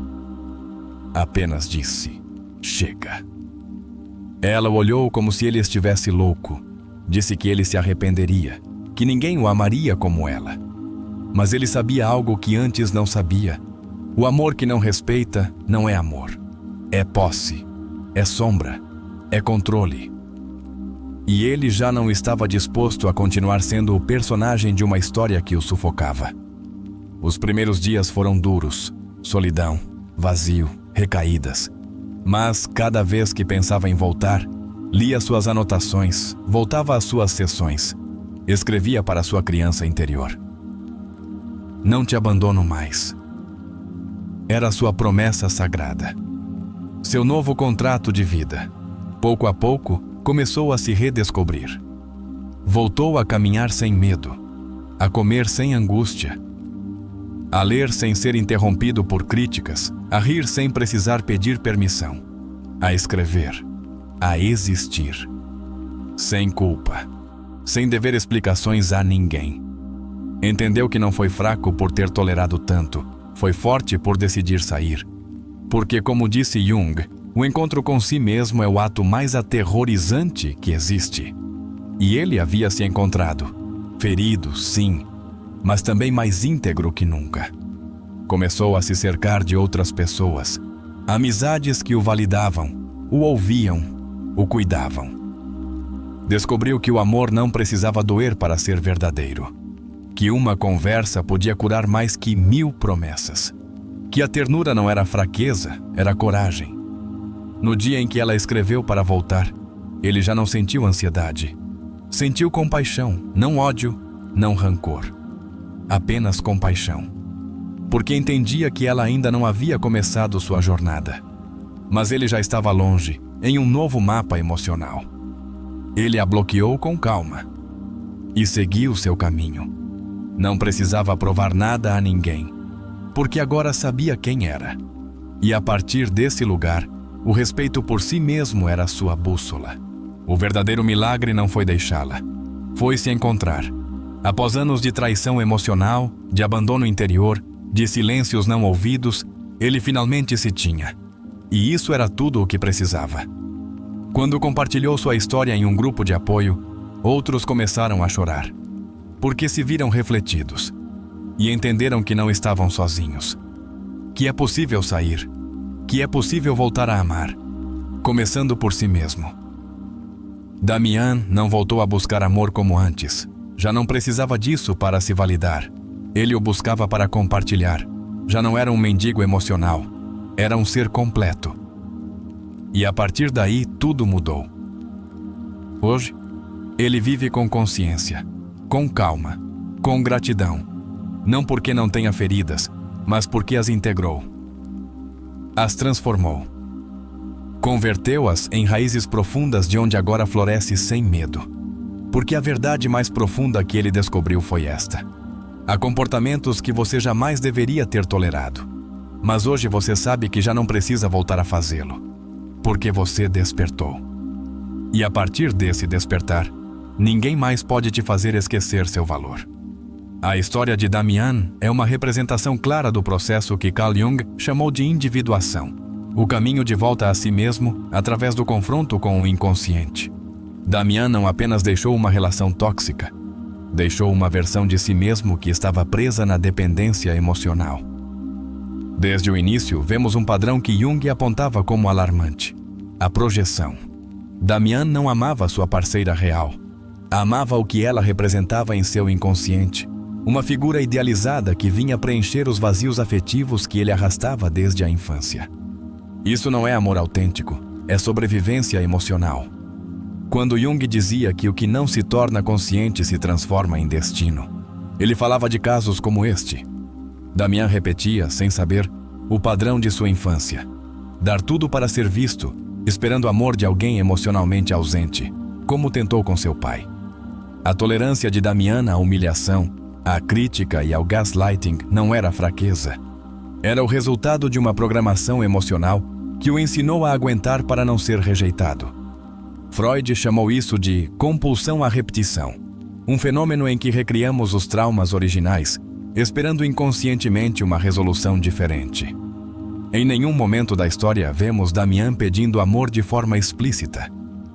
Apenas disse: chega. Ela o olhou como se ele estivesse louco. Disse que ele se arrependeria, que ninguém o amaria como ela. Mas ele sabia algo que antes não sabia. O amor que não respeita não é amor. É posse, é sombra, é controle. E ele já não estava disposto a continuar sendo o personagem de uma história que o sufocava. Os primeiros dias foram duros, solidão, vazio, recaídas. Mas, cada vez que pensava em voltar, lia suas anotações, voltava às suas sessões, escrevia para sua criança interior: não te abandono mais. Era sua promessa sagrada. Seu novo contrato de vida. Pouco a pouco, começou a se redescobrir. Voltou a caminhar sem medo, a comer sem angústia, a ler sem ser interrompido por críticas, a rir sem precisar pedir permissão, a escrever, a existir, sem culpa, sem dever explicações a ninguém. Entendeu que não foi fraco por ter tolerado tanto, foi forte por decidir sair. Porque, como disse Jung, o encontro com si mesmo é o ato mais aterrorizante que existe. E ele havia se encontrado, ferido, sim, mas também mais íntegro que nunca. Começou a se cercar de outras pessoas, amizades que o validavam, o ouviam, o cuidavam. Descobriu que o amor não precisava doer para ser verdadeiro, que uma conversa podia curar mais que 1000 promessas, que a ternura não era fraqueza, era coragem. No dia em que ela escreveu para voltar, ele já não sentiu ansiedade. Sentiu compaixão, não ódio, não rancor. Apenas compaixão. Porque entendia que ela ainda não havia começado sua jornada. Mas ele já estava longe, em um novo mapa emocional. Ele a bloqueou com calma e seguiu seu caminho. Não precisava provar nada a ninguém, porque agora sabia quem era. E a partir desse lugar, o respeito por si mesmo era sua bússola. O verdadeiro milagre não foi deixá-la, foi se encontrar. Após anos de traição emocional, de abandono interior, de silêncios não ouvidos, ele finalmente se tinha. E isso era tudo o que precisava. Quando compartilhou sua história em um grupo de apoio, outros começaram a chorar, porque se viram refletidos e entenderam que não estavam sozinhos, que é possível sair, que é possível voltar a amar, começando por si mesmo. Damian não voltou a buscar amor como antes. Já não precisava disso para se validar. Ele o buscava para compartilhar, já não era um mendigo emocional, era um ser completo. E a partir daí, tudo mudou. Hoje, ele vive com consciência, com calma, com gratidão, não porque não tenha feridas, mas porque as integrou. As transformou. Converteu-as em raízes profundas de onde agora floresce sem medo. Porque a verdade mais profunda que ele descobriu foi esta. Há comportamentos que você jamais deveria ter tolerado. Mas hoje você sabe que já não precisa voltar a fazê-lo. Porque você despertou. E a partir desse despertar, ninguém mais pode te fazer esquecer seu valor. A história de Damian é uma representação clara do processo que Carl Jung chamou de individuação. O caminho de volta a si mesmo através do confronto com o inconsciente. Damian não apenas deixou uma relação tóxica, deixou uma versão de si mesmo que estava presa na dependência emocional. Desde o início, vemos um padrão que Jung apontava como alarmante: a projeção. Damian não amava sua parceira real. Amava o que ela representava em seu inconsciente, uma figura idealizada que vinha preencher os vazios afetivos que ele arrastava desde a infância. Isso não é amor autêntico, é sobrevivência emocional. Quando Jung dizia que o que não se torna consciente se transforma em destino, ele falava de casos como este. Damian repetia, sem saber, o padrão de sua infância. Dar tudo para ser visto, esperando amor de alguém emocionalmente ausente, como tentou com seu pai. A tolerância de Damian à humilhação, à crítica e ao gaslighting não era fraqueza. Era o resultado de uma programação emocional que o ensinou a aguentar para não ser rejeitado. Freud chamou isso de compulsão à repetição, um fenômeno em que recriamos os traumas originais, esperando inconscientemente uma resolução diferente. Em nenhum momento da história vemos Damian pedindo amor de forma explícita.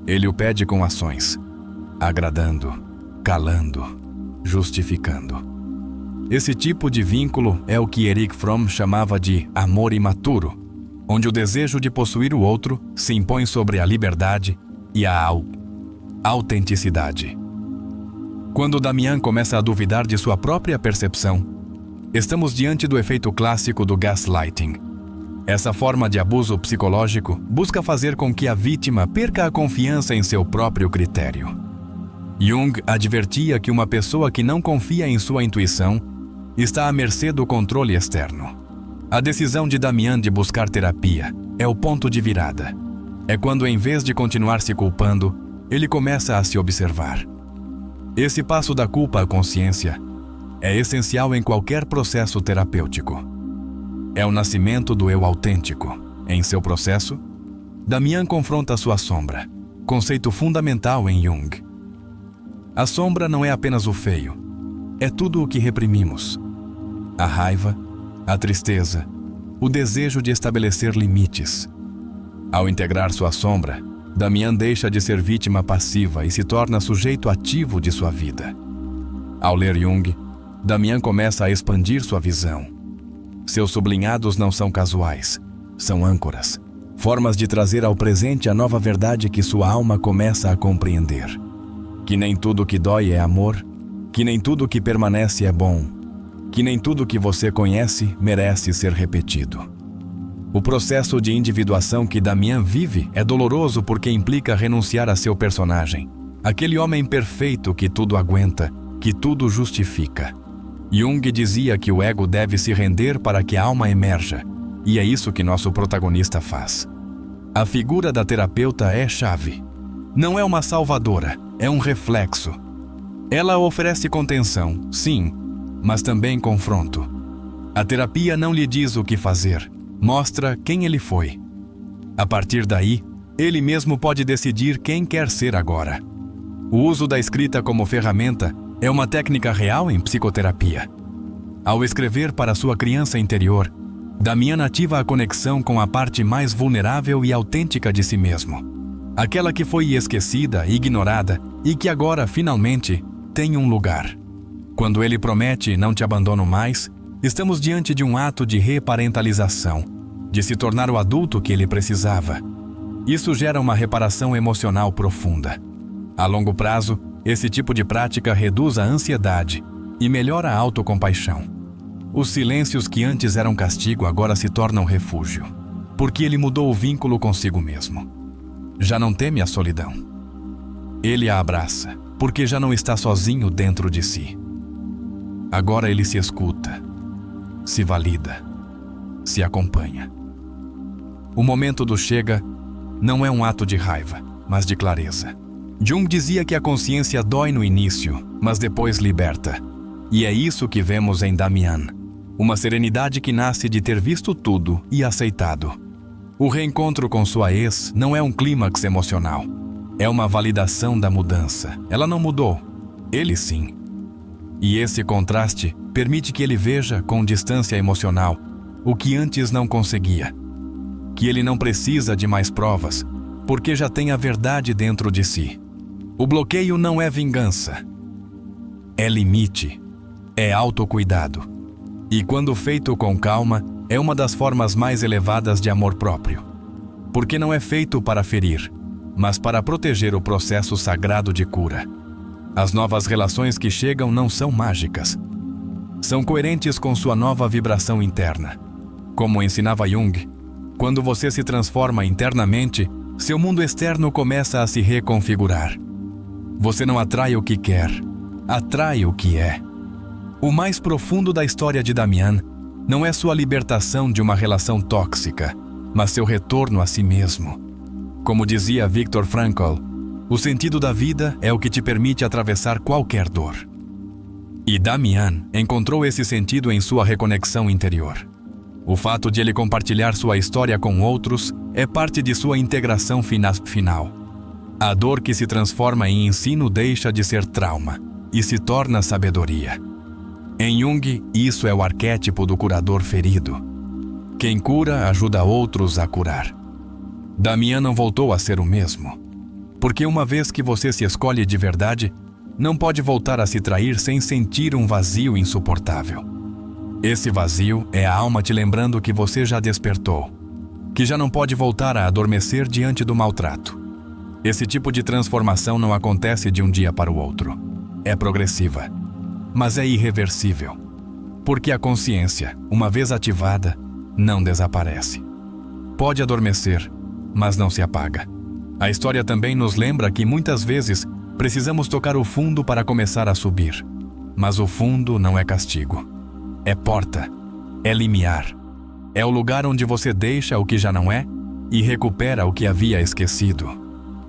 Ele o pede com ações, agradando, calando, justificando. Esse tipo de vínculo é o que Erich Fromm chamava de amor imaturo, onde o desejo de possuir o outro se impõe sobre a liberdade e a autenticidade. Quando Damian começa a duvidar de sua própria percepção, estamos diante do efeito clássico do gaslighting. Essa forma de abuso psicológico busca fazer com que a vítima perca a confiança em seu próprio critério. Jung advertia que uma pessoa que não confia em sua intuição está à mercê do controle externo. A decisão de Damian de buscar terapia é o ponto de virada. É quando, em vez de continuar se culpando, ele começa a se observar. Esse passo da culpa à consciência é essencial em qualquer processo terapêutico. É o nascimento do eu autêntico. Em seu processo, Damian confronta sua sombra, conceito fundamental em Jung. A sombra não é apenas o feio, é tudo o que reprimimos. A raiva, a tristeza, o desejo de estabelecer limites. Ao integrar sua sombra, Damian deixa de ser vítima passiva e se torna sujeito ativo de sua vida. Ao ler Jung, Damian começa a expandir sua visão. Seus sublinhados não são casuais, são âncoras, formas de trazer ao presente a nova verdade que sua alma começa a compreender. Que nem tudo que dói é amor, que nem tudo que permanece é bom, que nem tudo que você conhece merece ser repetido. O processo de individuação que Damian vive é doloroso porque implica renunciar a seu personagem, aquele homem perfeito que tudo aguenta, que tudo justifica. Jung dizia que o ego deve se render para que a alma emerja, e é isso que nosso protagonista faz. A figura da terapeuta é chave. Não é uma salvadora, é um reflexo. Ela oferece contenção, sim, mas também confronto. A terapia não lhe diz o que fazer, mostra quem ele foi. A partir daí, ele mesmo pode decidir quem quer ser agora. O uso da escrita como ferramenta é uma técnica real em psicoterapia. Ao escrever para sua criança interior, Damian ativa a conexão com a parte mais vulnerável e autêntica de si mesmo. Aquela que foi esquecida, ignorada e que agora, finalmente, tem um lugar. Quando ele promete não te abandono mais, estamos diante de um ato de reparentalização, de se tornar o adulto que ele precisava. Isso gera uma reparação emocional profunda. A longo prazo, esse tipo de prática reduz a ansiedade e melhora a autocompaixão. Os silêncios que antes eram castigo agora se tornam refúgio, porque ele mudou o vínculo consigo mesmo. Já não teme a solidão. Ele a abraça, porque já não está sozinho dentro de si. Agora ele se escuta, se valida, se acompanha. O momento do chega não é um ato de raiva, mas de clareza. Jung dizia que a consciência dói no início, mas depois liberta. E é isso que vemos em Damian. Uma serenidade que nasce de ter visto tudo e aceitado. O reencontro com sua ex não é um clímax emocional. É uma validação da mudança. Ela não mudou. Ele sim. E esse contraste permite que ele veja, com distância emocional, o que antes não conseguia. Que ele não precisa de mais provas, porque já tem a verdade dentro de si. O bloqueio não é vingança. É limite. É autocuidado. E quando feito com calma, é uma das formas mais elevadas de amor próprio. Porque não é feito para ferir, mas para proteger o processo sagrado de cura. As novas relações que chegam não são mágicas. São coerentes com sua nova vibração interna. Como ensinava Jung, quando você se transforma internamente, seu mundo externo começa a se reconfigurar. Você não atrai o que quer, atrai o que é. O mais profundo da história de Damian não é sua libertação de uma relação tóxica, mas seu retorno a si mesmo. Como dizia Viktor Frankl, o sentido da vida é o que te permite atravessar qualquer dor. E Damian encontrou esse sentido em sua reconexão interior. O fato de ele compartilhar sua história com outros é parte de sua integração final. A dor que se transforma em ensino deixa de ser trauma e se torna sabedoria. Em Jung, isso é o arquétipo do curador ferido. Quem cura ajuda outros a curar. Damian não voltou a ser o mesmo. Porque uma vez que você se escolhe de verdade, não pode voltar a se trair sem sentir um vazio insuportável. Esse vazio é a alma te lembrando que você já despertou, que já não pode voltar a adormecer diante do maltrato. Esse tipo de transformação não acontece de um dia para o outro. É progressiva, mas é irreversível. Porque a consciência, uma vez ativada, não desaparece. Pode adormecer, mas não se apaga. A história também nos lembra que muitas vezes precisamos tocar o fundo para começar a subir. Mas o fundo não é castigo. É porta, é limiar. É o lugar onde você deixa o que já não é e recupera o que havia esquecido.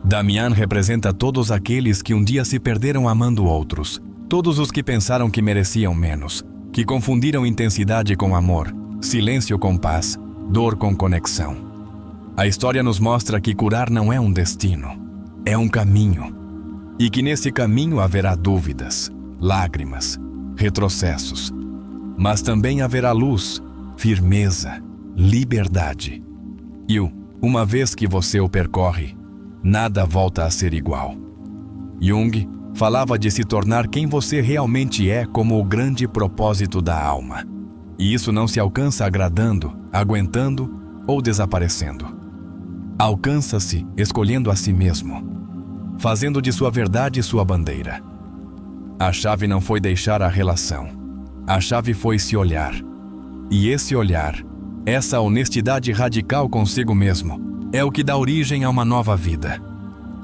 Damian representa todos aqueles que um dia se perderam amando outros. Todos os que pensaram que mereciam menos, que confundiram intensidade com amor, silêncio com paz, dor com conexão. A história nos mostra que curar não é um destino, é um caminho. E que nesse caminho haverá dúvidas, lágrimas, retrocessos. Mas também haverá luz, firmeza, liberdade. E uma vez que você o percorre, nada volta a ser igual. Jung falava de se tornar quem você realmente é como o grande propósito da alma. E isso não se alcança agradando, aguentando ou desaparecendo. Alcança-se escolhendo a si mesmo, fazendo de sua verdade sua bandeira. A chave não foi deixar a relação. A chave foi se olhar. E esse olhar, essa honestidade radical consigo mesmo, é o que dá origem a uma nova vida.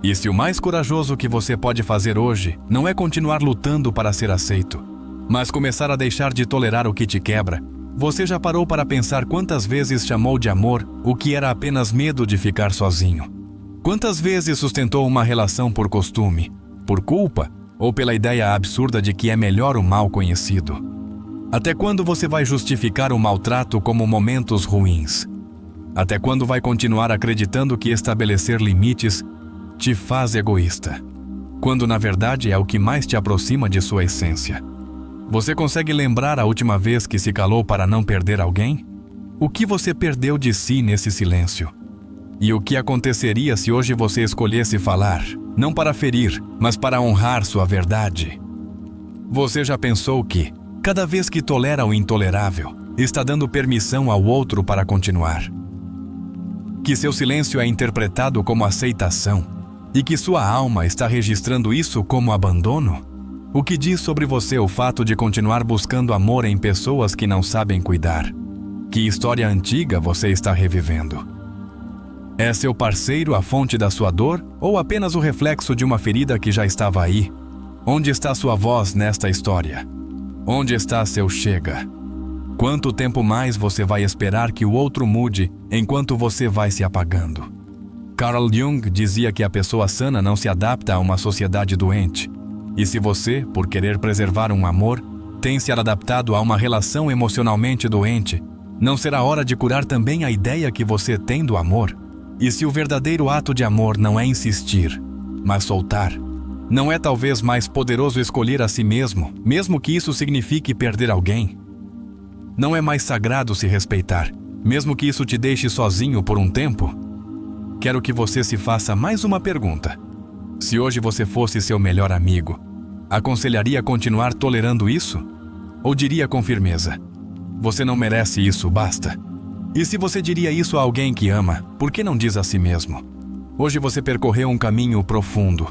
E se o mais corajoso que você pode fazer hoje não é continuar lutando para ser aceito, mas começar a deixar de tolerar o que te quebra, você já parou para pensar quantas vezes chamou de amor o que era apenas medo de ficar sozinho? Quantas vezes sustentou uma relação por costume, por culpa ou pela ideia absurda de que é melhor o mal conhecido? Até quando você vai justificar o maltrato como momentos ruins? Até quando vai continuar acreditando que estabelecer limites te faz egoísta, quando na verdade é o que mais te aproxima de sua essência? Você consegue lembrar a última vez que se calou para não perder alguém? O que você perdeu de si nesse silêncio? E o que aconteceria se hoje você escolhesse falar, não para ferir, mas para honrar sua verdade? Você já pensou que, cada vez que tolera o intolerável, está dando permissão ao outro para continuar? Que seu silêncio é interpretado como aceitação e que sua alma está registrando isso como abandono? O que diz sobre você o fato de continuar buscando amor em pessoas que não sabem cuidar? Que história antiga você está revivendo? É seu parceiro a fonte da sua dor ou apenas o reflexo de uma ferida que já estava aí? Onde está sua voz nesta história? Onde está seu chega? Quanto tempo mais você vai esperar que o outro mude enquanto você vai se apagando? Carl Jung dizia que a pessoa sana não se adapta a uma sociedade doente. E se você, por querer preservar um amor, tem se adaptado a uma relação emocionalmente doente, não será hora de curar também a ideia que você tem do amor? E se o verdadeiro ato de amor não é insistir, mas soltar, não é talvez mais poderoso escolher a si mesmo, mesmo que isso signifique perder alguém? Não é mais sagrado se respeitar, mesmo que isso te deixe sozinho por um tempo? Quero que você se faça mais uma pergunta. Se hoje você fosse seu melhor amigo, aconselharia continuar tolerando isso? Ou diria com firmeza: você não merece isso, basta? E se você diria isso a alguém que ama, por que não diz a si mesmo? Hoje você percorreu um caminho profundo,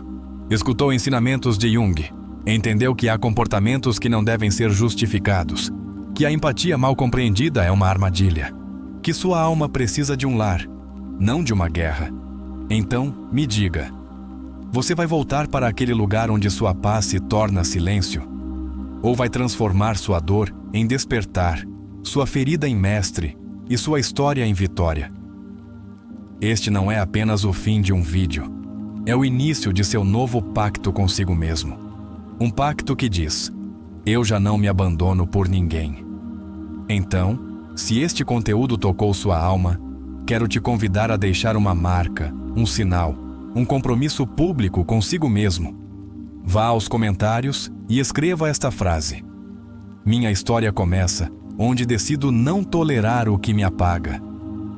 escutou ensinamentos de Jung, entendeu que há comportamentos que não devem ser justificados, que a empatia mal compreendida é uma armadilha, que sua alma precisa de um lar, não de uma guerra. Então, me diga, você vai voltar para aquele lugar onde sua paz se torna silêncio? Ou vai transformar sua dor em despertar, sua ferida em mestre e sua história em vitória? Este não é apenas o fim de um vídeo. É o início de seu novo pacto consigo mesmo. Um pacto que diz: eu já não me abandono por ninguém. Então, se este conteúdo tocou sua alma, quero te convidar a deixar uma marca, um sinal, um compromisso público consigo mesmo. Vá aos comentários e escreva esta frase: minha história começa onde decido não tolerar o que me apaga.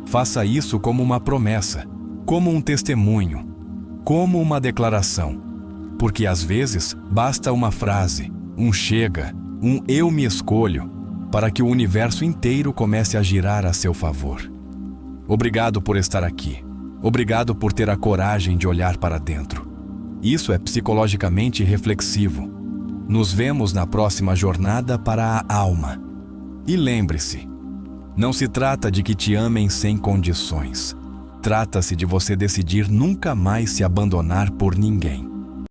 Faça isso como uma promessa, como um testemunho, como uma declaração. Porque às vezes basta uma frase, um chega, um eu me escolho, para que o universo inteiro comece a girar a seu favor. Obrigado por estar aqui. Obrigado por ter a coragem de olhar para dentro. Isso é psicologicamente reflexivo. Nos vemos na próxima jornada para a alma. E lembre-se, não se trata de que te amem sem condições. Trata-se de você decidir nunca mais se abandonar por ninguém.